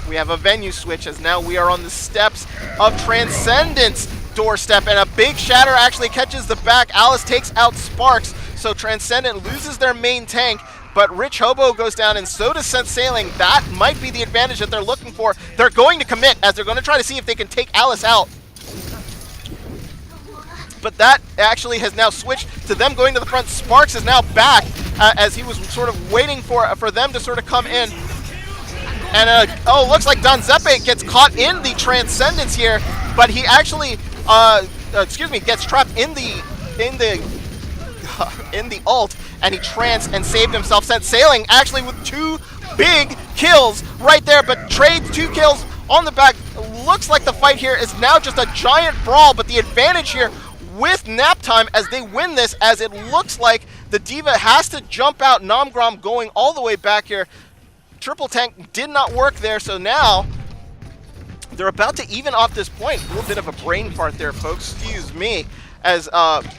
we have a venue switch as now we are on the steps of Transcendent's doorstep, and a big shatter actually catches the back. Alice takes out Sparks, so Transcendent loses their main tank, but Rich Hobo goes down, and so does Sailing. That might be the advantage that they're looking for. They're going to commit as they're going to try to see if they can take Alice out. But that actually has now switched to them going to the front. Sparks is now back as he was sort of waiting for them to sort of come in. And oh, looks like Don Zeppe gets caught in the Transcendence here, but he actually, gets trapped in the ult, and he and saved himself. Sailing actually with 2 big kills right there, but trades 2 kills on the back. Looks like the fight here is now just a giant brawl, but the advantage here with Naptime as they win this, as it looks like the Diva has to jump out. Nomgrom going all the way back here. Triple tank did not work there, so now they're about to even off this point. A little bit of a brain fart there, folks. Excuse me. As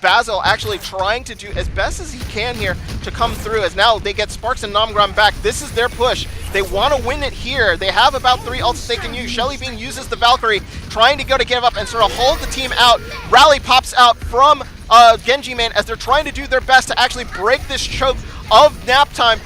Basil actually trying to do as best as he can here to come through, as now they get Sparks and Nomgrom back. This is their push. They want to win it here. They have about 3 ults they can use. Shelly Bean uses the Valkyrie, trying to go to give up and sort of hold the team out. Rally pops out from Genji Man as they're trying to do their best to actually break this choke of Naptime.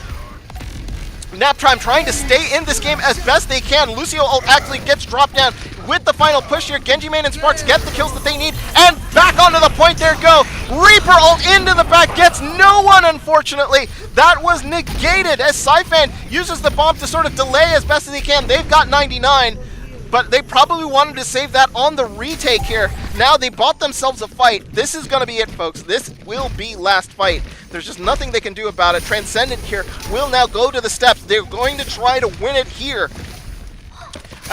Naptime trying to stay in this game as best they can. Lucio ult actually gets dropped down with the final push here. Genji Main and Sparks get the kills that they need, and back onto the point there go. Reaper ult into the back, gets no one, unfortunately. That was negated as Syphan uses the bomb to sort of delay as best as he can. They've got 99, but they probably wanted to save that on the retake here. Now they bought themselves a fight. This is going to be it, folks. This will be last fight. There's just nothing they can do about it. Transcendent here will now go to the steps. They're going to try to win it here.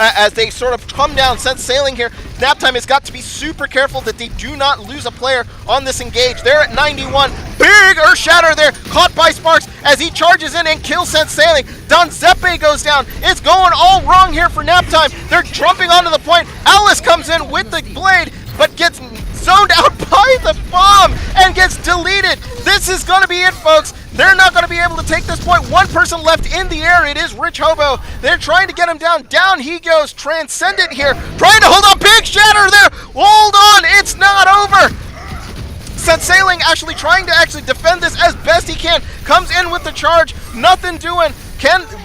As they sort of come down, sent sailing here. Naptime has got to be super careful that they do not lose a player on this engage. They're at 91. Big Earth Shatter there, caught by Sparks as he charges in and kills Sent Sailing. Donzeppe goes down. It's going all wrong here for Naptime. They're jumping onto the point. Alice comes in with the blade, but gets zoned out by the bomb and gets deleted. This is going to be it, folks. They're not going to be able to take this point. One person left in the air. It is Rich Hobo. They're trying to get him down. Down he goes. Transcendent here. Trying to hold on. Big Shatter there. Hold on. It's not over. Set Sailing actually trying to defend this as best he can. Comes in with the charge. Nothing doing.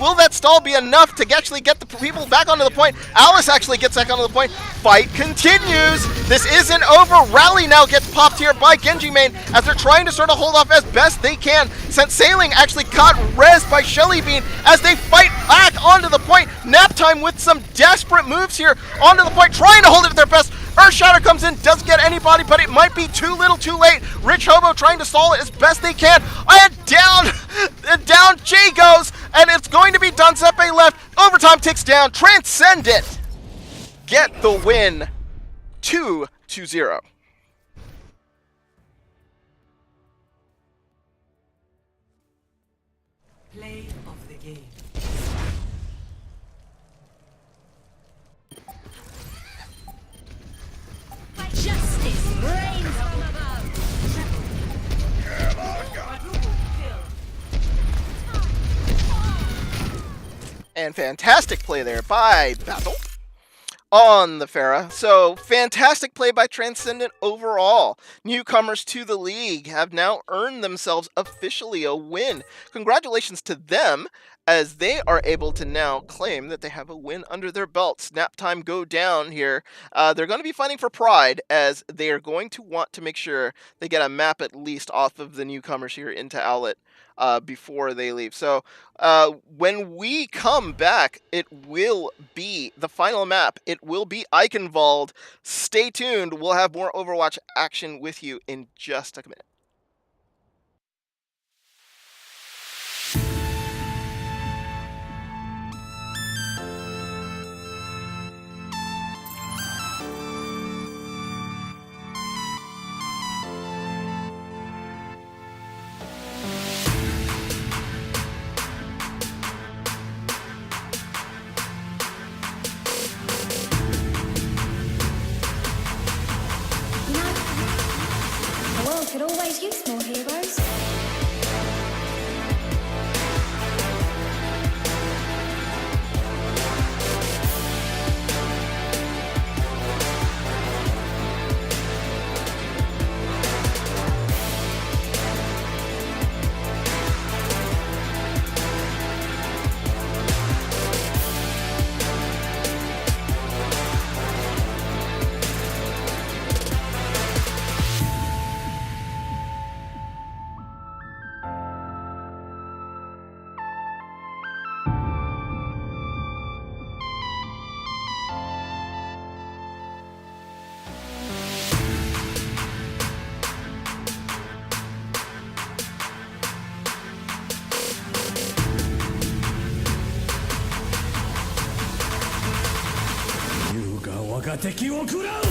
Will that stall be enough to actually get the people back onto the point? Alice actually gets back onto the point. Fight continues. This isn't over. Rally now gets popped here by Genji Main as they're trying to sort of hold off as best they can. Sent Sailing actually caught res by Shelly Bean as they fight back onto the point. Naptime with some desperate moves here onto the point, trying to hold it at their best. Earth Shatter comes in, doesn't get anybody, but it might be too little too late. Rich Hobo trying to stall it as best they can. And down Jay goes, and it's going to be Donzeppe left. Overtime ticks down. Transcendent get the win, 2-0. Play of the game. Justice reigns from above. And fantastic play there by Battle on the Pharah. So fantastic play by Transcendent overall. Newcomers to the league have now earned themselves officially a win. Congratulations to them as they are able to now claim that they have a win under their belts. Naptime go down here. They're going to be fighting for pride as they are going to want to make sure they get a map at least off of the newcomers here into OWLET before they leave. So when we come back, it will be the final map. It will be Eichenwald. Stay tuned. We'll have more Overwatch action with you in just a minute. The world could always use more heroes. Youが我が敵を食らう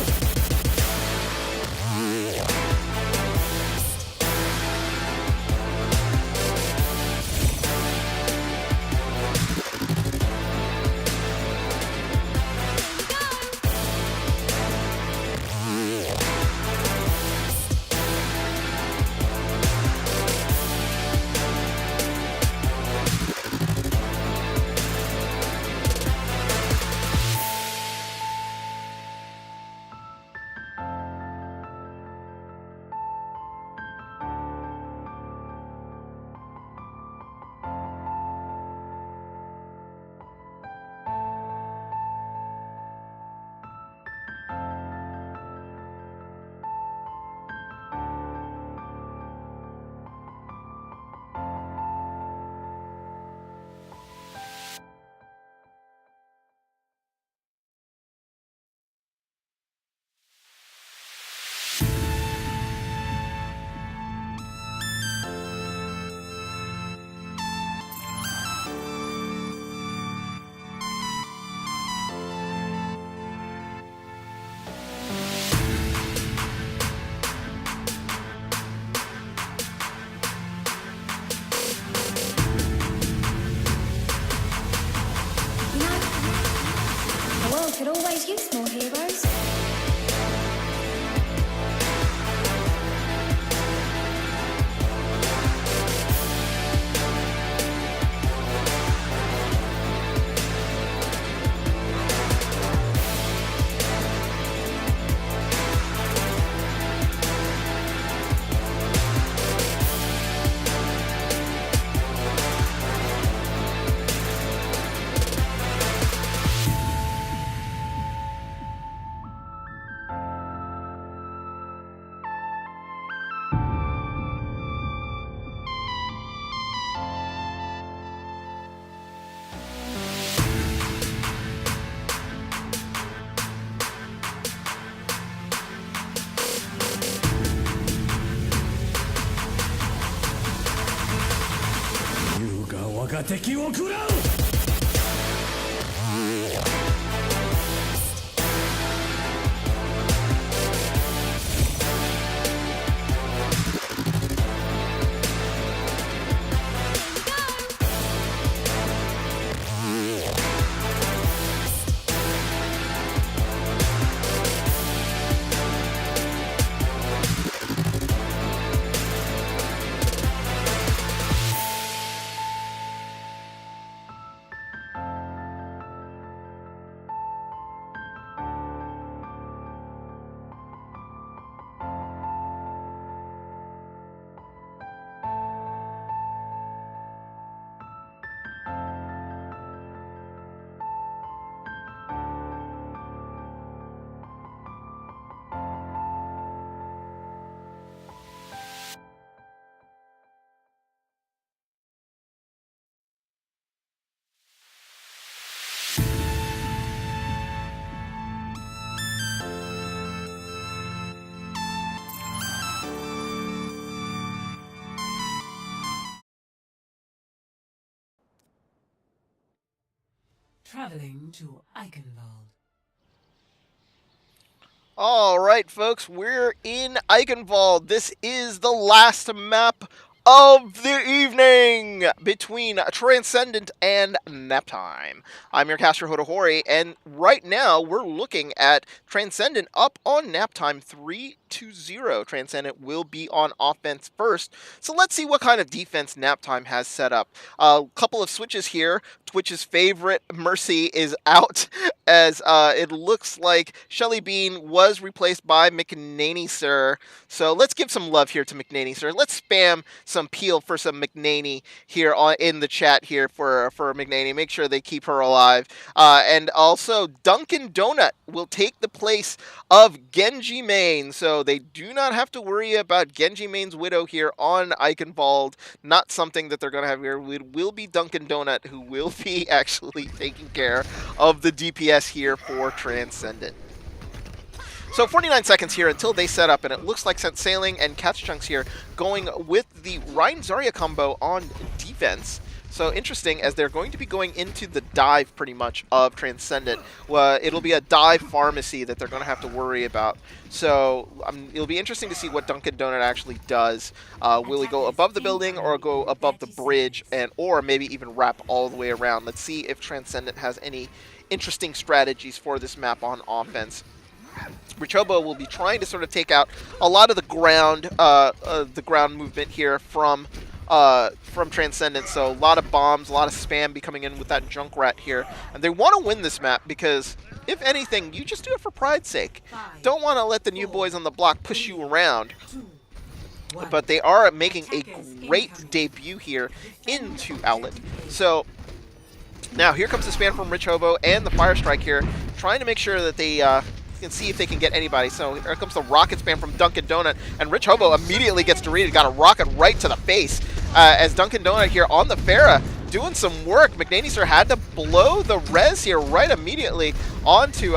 heroes.優が我が敵を食らう Traveling to Eichenwald. All right, folks, we're in Eichenwald. This is the last map of the evening between Transcendent and Naptime. I'm your caster Hotohori, and right now we're looking at Transcendent up on Naptime 3-0. Transcendent will be on offense first, so let's see what kind of defense Naptime has set up. A couple of switches here. Twitch's favorite Mercy is out, as it looks like Shelly Bean was replaced by McNaney Sir. So let's give some love here to McNaney Sir. Let's spam some peel for some McNaney here in the chat here for McNaney. Make sure they keep her alive. And also Dunkin' Donut will take the place of Genji Main. So they do not have to worry about Genji Main's widow here on Eichenwald. Not something that they're going to have here. It will be Dunkin' Donut who will be actually taking care of the DPS here for Transcendent. So 49 seconds here until they set up, and it looks like Sailing and Catch Chunks here going with the Ryan Zarya combo on defense. So interesting, as they're going to be going into the dive pretty much of Transcendent. It'll be a dive pharmacy that they're going to have to worry about. So it'll be interesting to see what Dunkin' Donut actually does. Will he go above the building or go above the bridge, or maybe even wrap all the way around? Let's see if Transcendent has any interesting strategies for this map on offense. Richobo will be trying to sort of take out a lot of the ground movement here from Transcendent. So a lot of bombs, a lot of spam be coming in with that Junkrat here, and they want to win this map because, if anything, you just do it for pride's sake. Don't want to let the new boys on the block push you around. But they are making a great debut here into OWLET. So now here comes the spam from Rich Hobo and the Fire Strike here, trying to make sure that they can see if they can get anybody. So here comes the rocket spam from Dunkin' Donut, and Rich Hobo immediately gets deleted. Got a rocket right to the face as Dunkin' Donut here on the Pharah doing some work. McNaney Sir had to blow the res here right immediately onto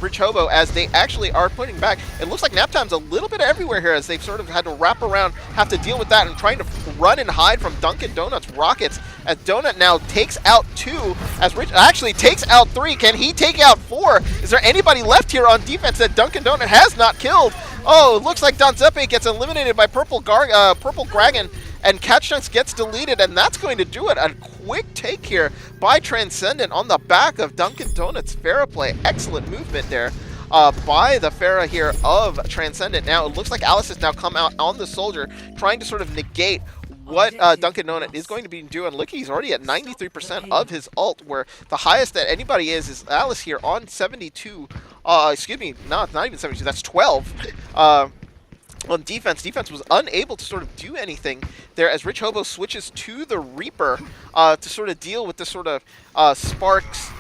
Rich Hobo, as they actually are putting back. It looks like Naptime's a little bit everywhere here, as they've sort of had to wrap around, have to deal with that, and trying to run and hide from Dunkin' Donut's rockets, as Donut now takes out 2, as Rich actually takes out 3. Can he take out 4? Is there anybody left here on defense that Dunkin' Donut has not killed? Oh, it looks like Don Zeppe gets eliminated by Purple Dragon, and Catch Chunks gets deleted, and that's going to do it. A quick take here by Transcendent on the back of Dunkin' Donuts' Pharah play. Excellent movement there by the Pharah here of Transcendent. Now it looks like Alice has now come out on the Soldier, trying to sort of negate what Dunkin' Donut is going to be doing. Look, he's already at 93% of his ult, where the highest that anybody is Alice here on 72. Excuse me, no, it's not even 72, that's 12. On defense, defense was unable to sort of do anything there as Rich Hobo switches to the Reaper to sort of deal with this sort of Sparks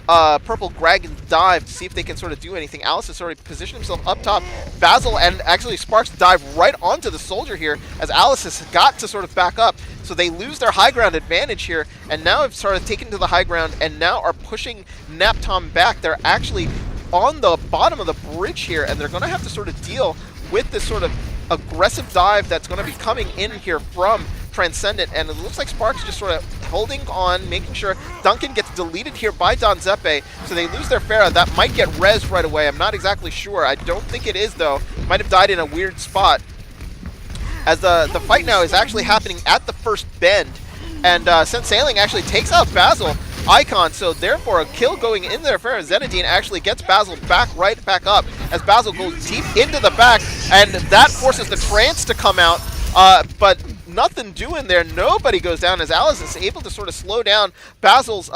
Purple Dragon dive to see if they can sort of do anything. Alice has already positioned himself up top. Basil and actually Sparks dive right onto the Soldier here as Alice has got to sort of back up. So they lose their high ground advantage here and now have started taking to the high ground and now are pushing Naptime back. They're actually on the bottom of the bridge here and they're going to have to sort of deal with this sort of aggressive dive that's going to be coming in here from Transcendent, and it looks like Sparks just sort of holding on, making sure Duncan gets deleted here by Don Zeppe, so they lose their Pharah. That might get rezzed right away. I'm not exactly sure. I don't think it is, though. Might have died in a weird spot. As the fight now is actually happening at the first bend, and Sense Sailing actually takes out Basil Icon, so therefore a kill going in there. Pharah Zenadine actually gets Basil right back up as Basil goes deep into the back, and that forces the trance to come out, but nothing doing there. Nobody goes down as Alice is able to sort of slow down Basil's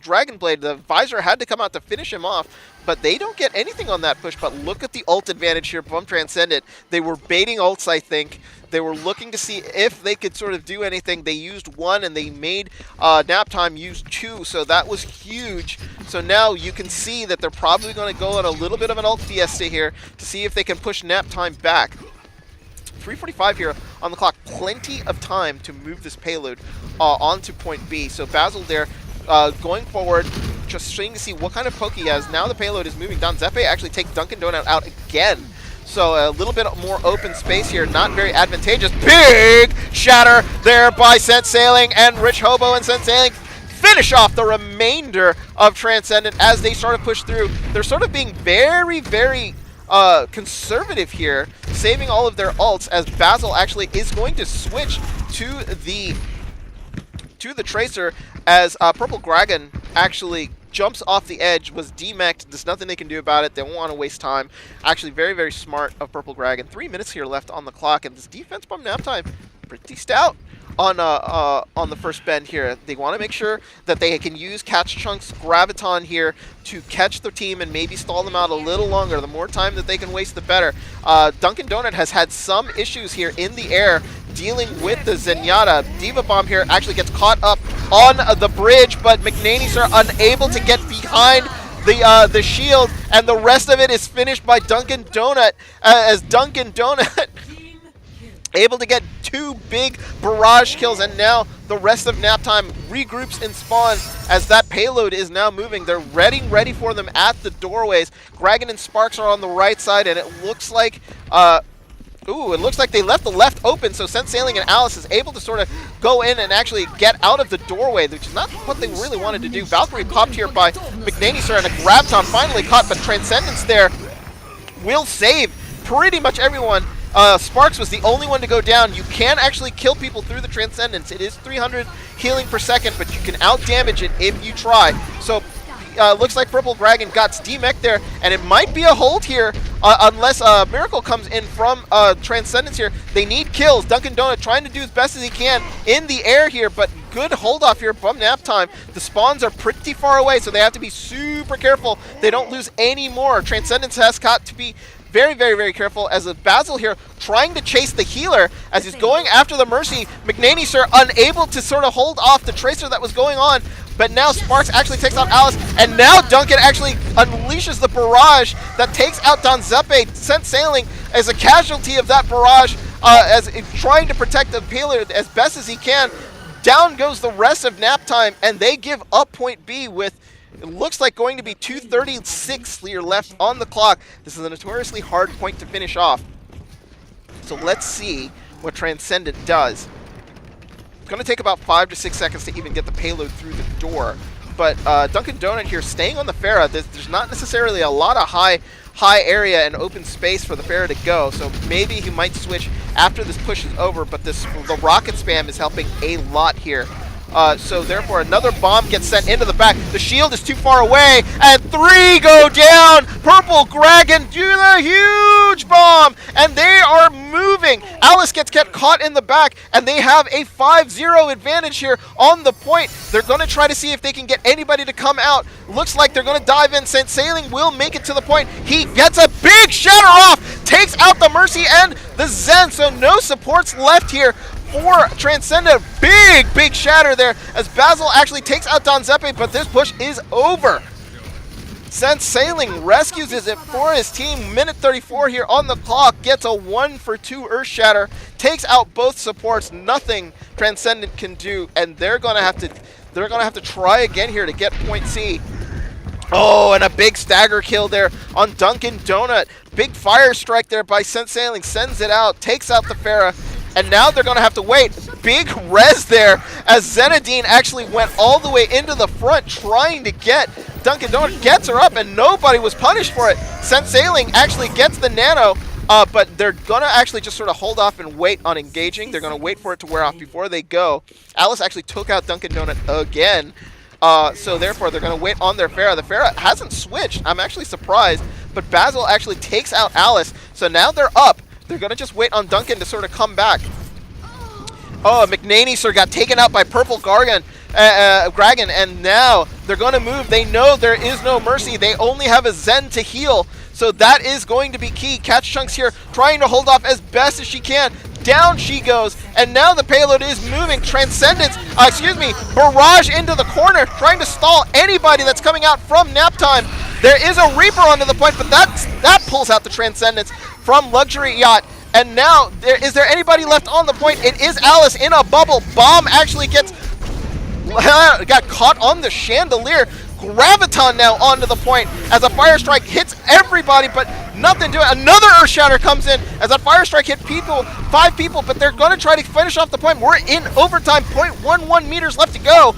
Dragon Blade. The Visor had to come out to finish him off, but they don't get anything on that push. But look at the ult advantage here from Transcendent. They were baiting ults, I think. They were looking to see if they could sort of do anything. They used one and they made Naptime use two, so that was huge. So now you can see that they're probably going to go on a little bit of an ult fiesta here to see if they can push Naptime back. 3:45 here on the clock. Plenty of time to move this payload onto point B. So Basil there going forward, just trying to see what kind of poke he has. Now the payload is moving down. Zeppe actually takes Dunkin' Donut out again. So a little bit more open space here, not very advantageous. Big shatter there by Sense Sailing, and Rich Hobo and Sense Sailing finish off the remainder of Transcendent as they start to push through. They're sort of being very, very conservative here, saving all of their ults as Basil actually is going to switch to the Tracer as Purple Dragon actually jumps off the edge, was demeched. There's nothing they can do about it. They don't want to waste time. Actually, very, very smart of Purple Dragon. 3 minutes here left on the clock, and this defense from Naptime, pretty stout on the first bend here. They want to make sure that they can use Catch Chunk's Graviton here to catch the team and maybe stall them out a little longer. The more time that they can waste, the better. Dunkin' Donut has had some issues here in the air dealing with the Zenyatta. Diva Bomb here actually gets caught up on the bridge, but McNaney's are unable to get behind the shield, and the rest of it is finished by Dunkin' Donut as Dunkin' Donut able to get 2 big barrage kills, and now the rest of Naptime regroups in spawn as that payload is now moving. They're ready for them at the doorways. Dragon and Sparks are on the right side, and it looks like it looks like they left the left open, so Sense Sailing and Alice is able to sort of go in and actually get out of the doorway, which is not what they really wanted to do. Valkyrie popped here by McNaney, sir, and a Graviton finally caught, but Transcendence there will save pretty much everyone. Sparks was the only one to go down. You can actually kill people through the Transcendence. It is 300 healing per second, but you can out-damage it if you try. So looks like Purple Dragon got demech there, and it might be a hold here unless Miracle comes in from Transcendence here. They need kills. Dunkin' Donut trying to do as best as he can in the air here, but good hold off here from Naptime. The spawns are pretty far away, so they have to be super careful they don't lose any more. Transcendence has got to be very, very, very careful as a Basil here trying to chase the healer as he's going after the Mercy. McNaney, sir, unable to sort of hold off the Tracer that was going on, but now Sparks actually takes out Alice, and now Duncan actually unleashes the barrage that takes out Don Zeppe. Sense Sailing as a casualty of that barrage as trying to protect the payload as best as he can. Down goes the rest of Naptime, and they give up point B with it looks like going to be 2:36 here left on the clock. This is a notoriously hard point to finish off. So let's see what Transcendent does. It's going to take about 5 to 6 seconds to even get the payload through the door. But Dunkin' Donut here staying on the Pharah. There's not necessarily a lot of high area and open space for the Pharah to go. So maybe he might switch after this push is over. But the rocket spam is helping a lot here So therefore, another bomb gets sent into the back. The shield is too far away, and 3 go down. Purple Dragon do the huge bomb, and they are moving. Alice gets kept caught in the back, and they have a 5-0 advantage here on the point. They're going to try to see if they can get anybody to come out. Looks like they're going to dive in. St. Sailing will make it to the point. He gets a big shatter off, takes out the Mercy and the Zen, so no supports left here for Transcendent. Big shatter there as Basil actually takes out Don Zeppe, but this push is over. St. Sailing rescues it for his team. Minute 34 here on the clock. Gets a 1 for 2 Earth Shatter. Takes out both supports. Nothing Transcendent can do, and they're gonna have to try again here to get point C. Oh, and a big stagger kill there on Dunkin' Donut. Big fire strike there by St. Sailing. Sends it out. Takes out the Pharah. And now they're going to have to wait. Big res there as Zenadine actually went all the way into the front trying to get Dunkin' Donut. Gets her up, and nobody was punished for it. St. Sailing actually gets the nano, but they're going to actually just sort of hold off and wait on engaging. They're going to wait for it to wear off before they go. Alice actually took out Dunkin' Donut again. So therefore, they're going to wait on their Pharah. The Pharah hasn't switched. I'm actually surprised. But Basil actually takes out Alice. So now they're up. They're going to just wait on Duncan to sort of come back. Oh, McNaney sir got taken out by Purple Dragon, and now they're going to move. They know there is no Mercy. They only have a Zen to heal. So that is going to be key. Catch Chunks here trying to hold off as best as she can. Down she goes, and now the payload is moving. Transcendence, barrage into the corner, trying to stall anybody that's coming out from Naptime. There is a Reaper onto the point, but that pulls out the Transcendence from Luxury Yacht. And now, is there anybody left on the point? It is Alice in a bubble. Bomb actually got caught on the chandelier. Graviton now onto the point as a fire strike hits everybody, but nothing to it. Another Earth Shatter comes in as a fire strike hit 5 people, but they're going to try to finish off the point. We're in overtime, 0.11 meters left to go.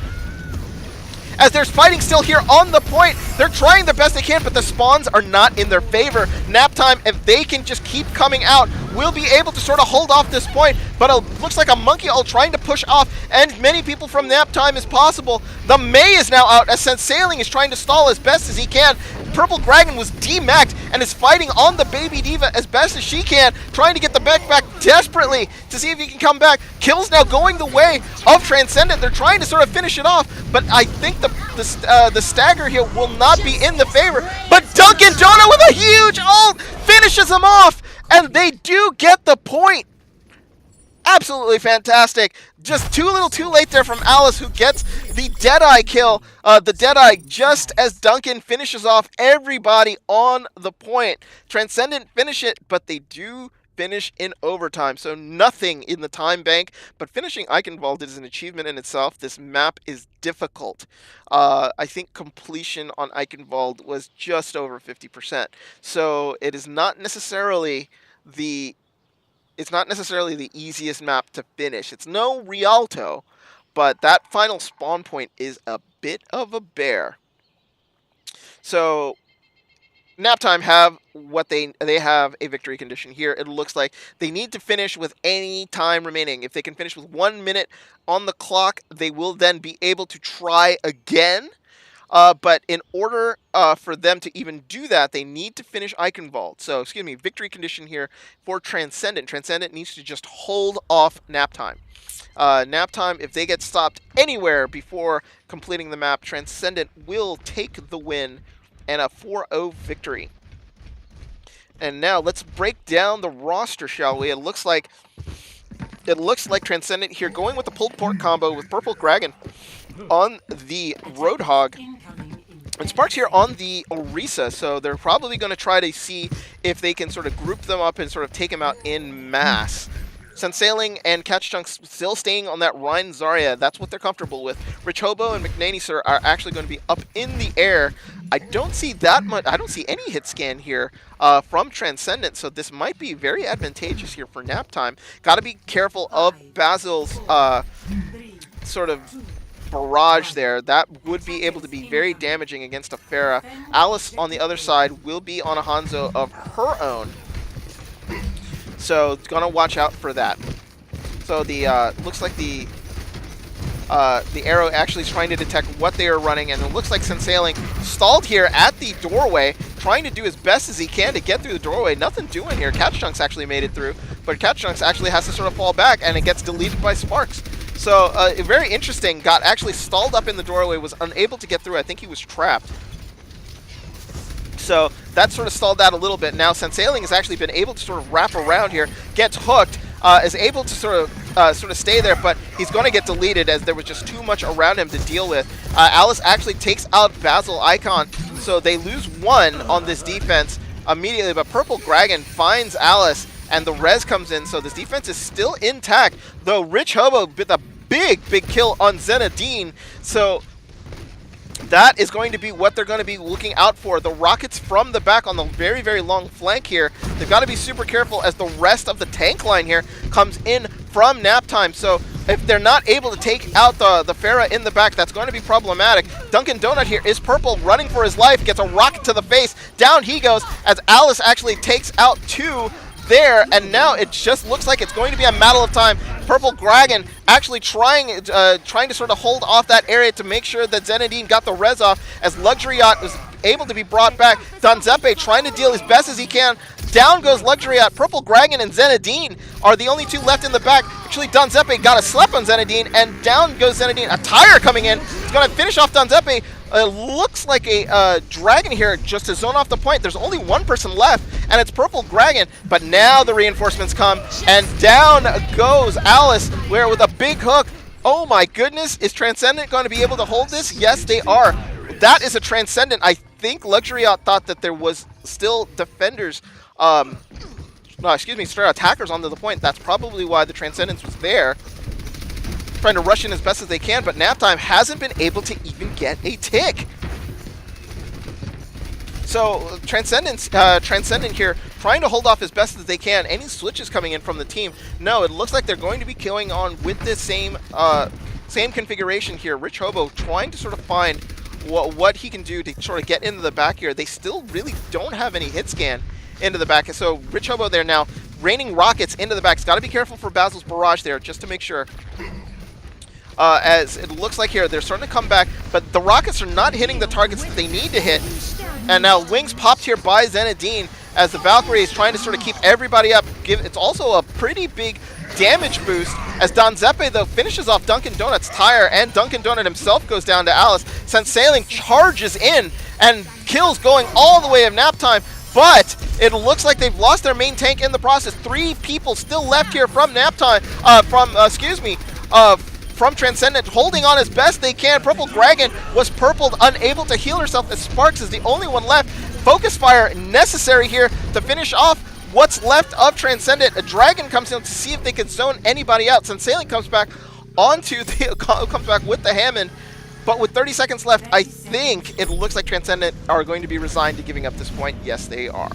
As there's fighting still here on the point, they're trying the best they can, but the spawns are not in their favor. Naptime, if they can just keep coming out, will be able to sort of hold off this point, but it looks like a monkey all trying to push off, and many people from Naptime as possible. The May is now out as St. Sailing is trying to stall as best as he can. Purple Dragon was demacked and is fighting on the Baby Diva as best as she can, trying to get the back desperately to see if he can come back. Kills now going the way of Transcendent. They're trying to sort of finish it off, but I think the stagger here will not be in the favor. But Dunkin' Donut with a huge ult finishes them off, and they do get the point. Absolutely fantastic. Just too little too late there from Alice, who gets the Deadeye kill. The Deadeye just as Duncan finishes off everybody on the point. Transcendent finish it, but they do finish in overtime. So nothing in the time bank, but finishing Eichenwald is an achievement in itself. This map is difficult. I think completion on Eichenwald was just over 50%. So it is not necessarily the easiest map to finish. It's no Rialto, but that final spawn point is a bit of a bear. So Naptime have what they have a victory condition here. It looks like they need to finish with any time remaining. If they can finish with 1 minute on the clock, they will then be able to try again. But in order for them to even do that, they need to finish Eichenwald. So, victory condition here for Transcendent. Transcendent needs to just hold off Naptime. Naptime, if they get stopped anywhere before completing the map, Transcendent will take the win and a 4-0 victory. And now let's break down the roster, shall we? It looks like Transcendent here going with the pulled pork combo with Purple Dragon on the Roadhog. And Sparks here on the Orisa, so they're probably going to try to see if they can sort of group them up and sort of take them out in mass. St. Sailing and Catch Chunks still staying on that Rhine Zarya. That's what they're comfortable with. Rich Hobo and McNaney sir are actually going to be up in the air. I don't see that much. I don't see any hit scan here from Transcendent, so this might be very advantageous here for Naptime. Got to be careful of Basil's sort of barrage there. That would be able to be very damaging against a Pharah. Alice on the other side will be on a Hanzo of her own, so gonna watch out for that. So the looks like the The arrow actually is trying to detect what they are running, and it looks like Sensailing stalled here at the doorway, trying to do as best as he can to get through the doorway. Nothing doing here. Catch Chunks actually made it through, but Catch Chunks actually has to sort of fall back, and it gets deleted by Sparks. So very interesting. Got actually stalled up in the doorway, was unable to get through. I think he was trapped. So that sort of stalled that a little bit. Now Sensailing has actually been able to sort of wrap around here, gets hooked, is able to sort of stay there, but he's going to get deleted as there was just too much around him to deal with. Alice actually takes out Basil Icon, so they lose one on this defense immediately, but Purple Dragon finds Alice, and the res comes in, so this defense is still intact, though Rich Hobo with a big kill on Zenadine. So that is going to be what they're going to be looking out for. The rockets from the back on the very long flank here. They've got to be super careful as the rest of the tank line here comes in from Naptime. So if they're not able to take out the Pharah in the back, that's going to be problematic. Dunkin' Donut here is purple, running for his life, gets a rocket to the face. Down he goes as Alice actually takes out two there, and now it just looks like it's going to be a matter of time. Purple Dragon actually trying to sort of hold off that area to make sure that Zenadine got the res off, as Luxury Yacht was able to be brought back. Donzeppe trying to deal as best as he can. Down goes Luxury Yacht. Purple Dragon and Zenadine are the only two left in the back. Actually, Donzeppe got a slap on Zenadine, and down goes Zenadine. A tire coming in. It's going to finish off Donzeppe. It looks like a dragon here just to zone off the point. There's only one person left, and it's Purple Dragon. But now the reinforcements come, and down goes Alice, where with a big hook. Oh my goodness, is Transcendent going to be able to hold this? Yes, they are. That is a Transcendent. I think Luxury Yacht thought that there was still defenders, straight attackers onto the point. That's probably why the Transcendence was there, trying to rush in as best as they can, but Naptime hasn't been able to even get a tick. So Transcendent here, trying to hold off as best as they can. Any switches coming in from the team? No, it looks like they're going to be going on with this same configuration here. Rich Hobo trying to sort of find what he can do to sort of get into the back here. They still really don't have any hit scan into the back, so Rich Hobo there now raining rockets into the back. It's got to be careful for Basil's barrage there, just to make sure. As it looks like here, they're starting to come back, but the rockets are not hitting the targets that they need to hit. And now wings popped here by Zenadine as the Valkyrie is trying to sort of keep everybody up. It's also a pretty big damage boost as Donzeppe, though, finishes off Dunkin' Donut's tire, and Dunkin' Donut himself goes down to Alice. Sensailing charges in and kills going all the way of Naptime, but it looks like they've lost their main tank in the process. 3 people still left here from Naptime, from Transcendent, holding on as best they can. Purple Dragon was purpled, unable to heal herself, as Sparks is the only one left. Focus fire necessary here to finish off what's left of Transcendent. A dragon comes in to see if they can zone anybody out. Sensailing comes back comes back with the Hammond, but with 30 seconds left, I think it looks like Transcendent are going to be resigned to giving up this point. Yes, they are.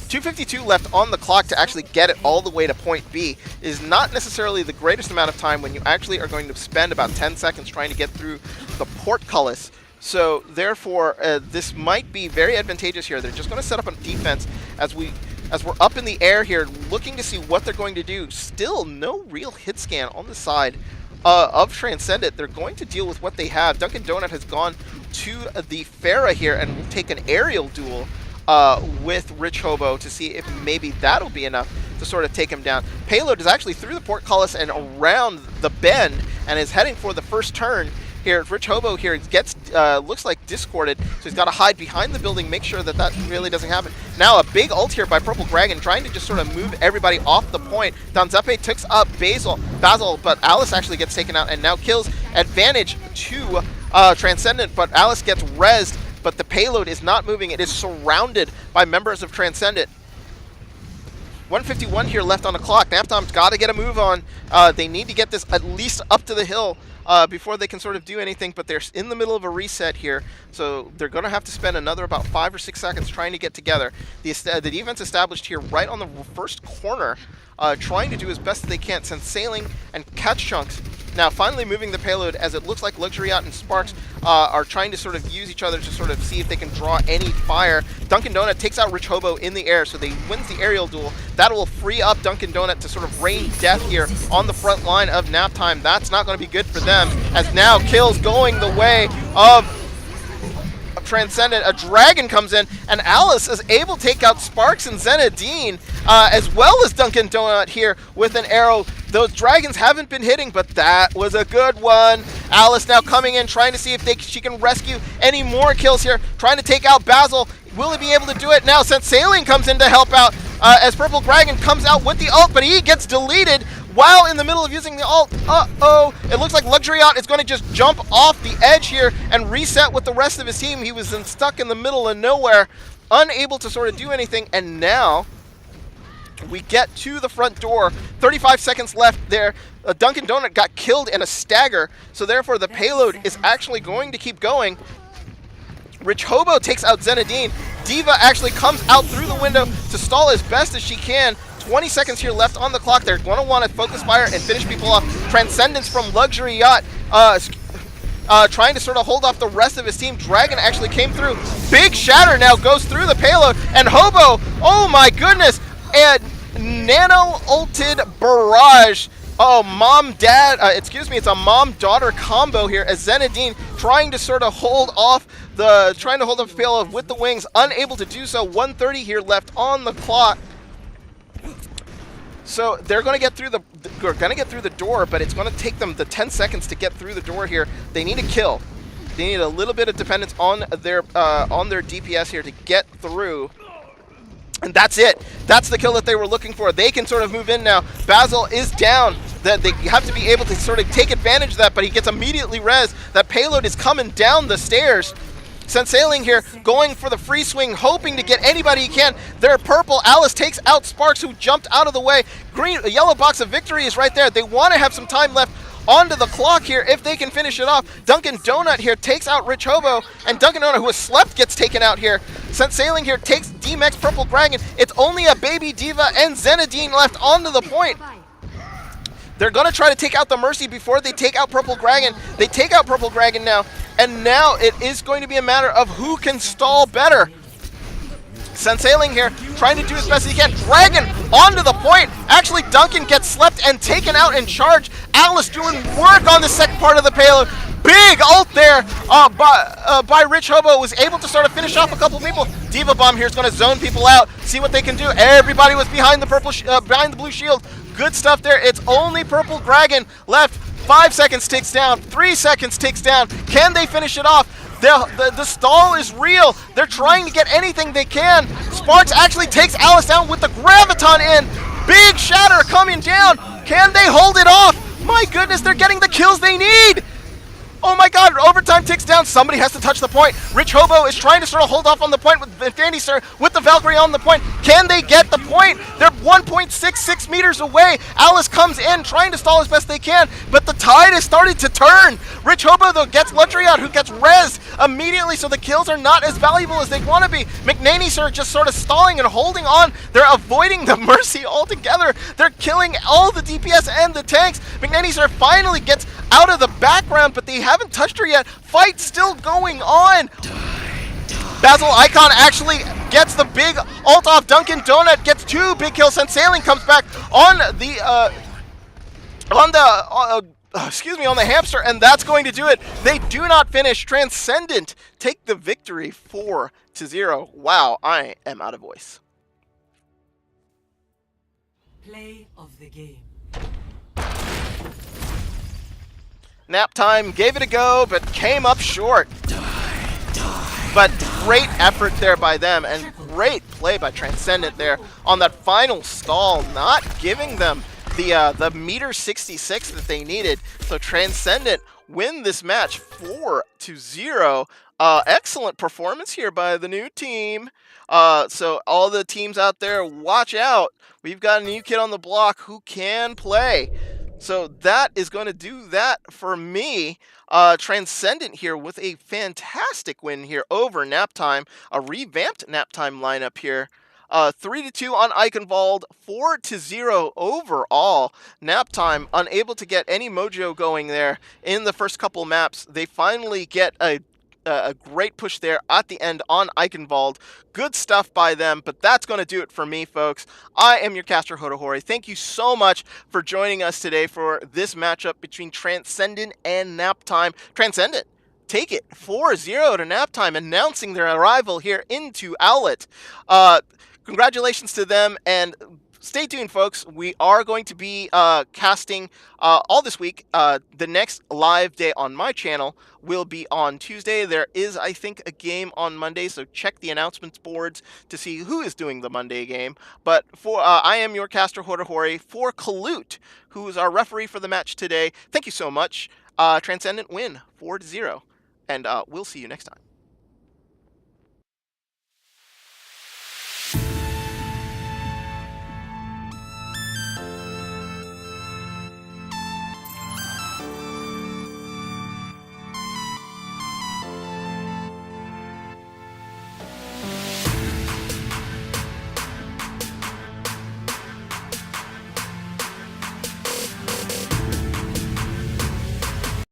2:52 left on the clock to actually get it all the way to point B is not necessarily the greatest amount of time when you actually are going to spend about 10 seconds trying to get through the portcullis. So therefore, this might be very advantageous here. They're just going to set up a defense as we're up in the air here, looking to see what they're going to do. Still no real hit scan on the side of Transcendent. They're going to deal with what they have. Dunkin' Donut has gone to the Pharah here and will take an aerial duel with Rich Hobo to see if maybe that'll be enough to sort of take him down. Payload is actually through the portcullis and around the bend and is heading for the first turn here. Rich Hobo here gets, looks like discorded, so he's got to hide behind the building, make sure that that really doesn't happen. Now a big ult here by Purple Dragon, trying to just sort of move everybody off the point. Donzeppe takes up Basil, but Alice actually gets taken out and now kills. Advantage to Transcendent, but Alice gets rezzed, but the payload is not moving. It is surrounded by members of Transcendent. 151 here left on the clock. Naptime's got to get a move on. They need to get this at least up to the hill before they can sort of do anything, but they're in the middle of a reset here, so they're going to have to spend another about 5 or 6 seconds trying to get together. The defense established here right on the first corner, trying to do as best as they can. Sensailing and Catch Chunks now finally moving the payload, as it looks like Luxury Yacht and Sparks are trying to sort of use each other to sort of see if they can draw any fire. Dunkin' Donut takes out Rich Hobo in the air, so they wins the aerial duel. That will free up Dunkin' Donut to sort of rain death here on the front line of Naptime. That's not going to be good for them, as now kills going the way of Transcendent. A dragon comes in, and Alice is able to take out Sparks and Zenadine, as well as Dunkin' Donut here with an arrow. Those dragons haven't been hitting, but that was a good one. Alice now coming in, trying to see if she can rescue any more kills here, trying to take out Basil. Will he be able to do it now? Since Sailing comes in to help out, as Purple Dragon comes out with the ult, but he gets deleted while in the middle of using the ult. Uh-oh. It looks like Luxury Yacht is going to just jump off the edge here and reset with the rest of his team. He was stuck in the middle of nowhere, unable to sort of do anything, and now we get to the front door. 35 seconds left there. Dunkin' Donut got killed in a stagger, so therefore the payload is actually going to keep going. Rich Hobo takes out Zenadine. Diva actually comes out through the window to stall as best as she can. 20 seconds here left on the clock. They're going to want to focus fire and finish people off. Transcendence from Luxury Yacht, trying to sort of hold off the rest of his team. Dragon actually came through. Big Shatter now goes through the payload, and Hobo, oh my goodness, and nano ulted barrage. Oh, it's a mom-daughter combo here, as Zenadine trying to sort of hold off the payload with the wings, unable to do so. 1:30 here left on the clock. So they're going to get through the door, but it's going to take them the 10 seconds to get through the door here. They need a kill. They need a little bit of dependence on their DPS here to get through. And that's it. That's the kill that they were looking for. They can sort of move in now. Basil is down. They have to be able to sort of take advantage of that, but he gets immediately res. That payload is coming down the stairs. Sailing here, going for the free swing, hoping to get anybody he can. They're purple. Alice takes out Sparks, who jumped out of the way. A yellow box of victory is right there. They want to have some time left onto the clock here if they can finish it off. Dunkin' Donut here takes out Rich Hobo, and Dunkin' Donut, who has slept, gets taken out here. Sailing here takes D-Max Purple Dragon. It's only a baby Diva and Zenadine left onto the point. They're going to try to take out the Mercy before they take out Purple Dragon. They take out Purple Dragon now, and now it is going to be a matter of who can stall better. Sailing here, trying to do as best as he can. Dragon onto the point. Actually, Duncan gets slept and taken out in charge. Alice doing work on the second part of the payload. Big ult there by Rich Hobo, was able to sort of finish off a couple people. Diva Bomb here is going to zone people out, see what they can do. Everybody was behind the blue shield. Good stuff there. It's only Purple Dragon left. 5 seconds ticks down. 3 seconds ticks down. Can they finish it off? The stall is real. They're trying to get anything they can. Sparks actually takes Alice down with the Graviton in. Big Shatter coming down. Can they hold it off? My goodness, they're getting the kills they need. Oh my god, overtime ticks down. Somebody has to touch the point. Rich Hobo is trying to sort of hold off on the point with Dandy Sir, with the Valkyrie on the point. Can they get the point? They're 1.66 meters away. Alice comes in, trying to stall as best they can, but the tide has started to turn. Rich Hobo, though, gets Luxury out, who gets res immediately, so the kills are not as valuable as they want to be. McNaney Sir just sort of stalling and holding on. They're avoiding the Mercy altogether. They're killing all the DPS and the tanks. McNaney Sir finally gets out of the background, but they haven't touched her yet. Fight still going on. Basil Icon actually gets the big ult off. Dunkin' Donut gets 2 big kills, and Sailing comes back on the hamster, and that's going to do it. They do not finish. Transcendent take the victory 4-0. Wow, I am out of voice. Play of the game. Naptime gave it a go, but came up short. But great effort there by them, and great play by Transcendent there on that final stall, not giving them the meter 66 that they needed. So Transcendent win this match 4-0. Excellent performance here by the new team. So all the teams out there, watch out. We've got a new kid on the block who can play. So that is going to do that for me. Transcendent here with a fantastic win here over Naptime. A revamped Naptime lineup here. 3-2 on Eichenwald, 4-0 overall. Naptime unable to get any mojo going there in the first couple maps. They finally get a great push there at the end on Eichenwald. Good stuff by them, but that's going to do it for me, folks. I am your caster, Hotohori. Thank you so much for joining us today for this matchup between Transcendent and Naptime. Transcendent, take it 4-0 to Naptime, announcing their arrival here into OWLET. Congratulations to them, and stay tuned, folks. We are going to be casting all this week. The next live day on my channel will be on Tuesday. There is, I think, a game on Monday, so check the announcements boards to see who is doing the Monday game. But for I am your caster, Hotohori, for Kalut, who is our referee for the match today. Thank you so much. Transcendent win 4-0, and we'll see you next time.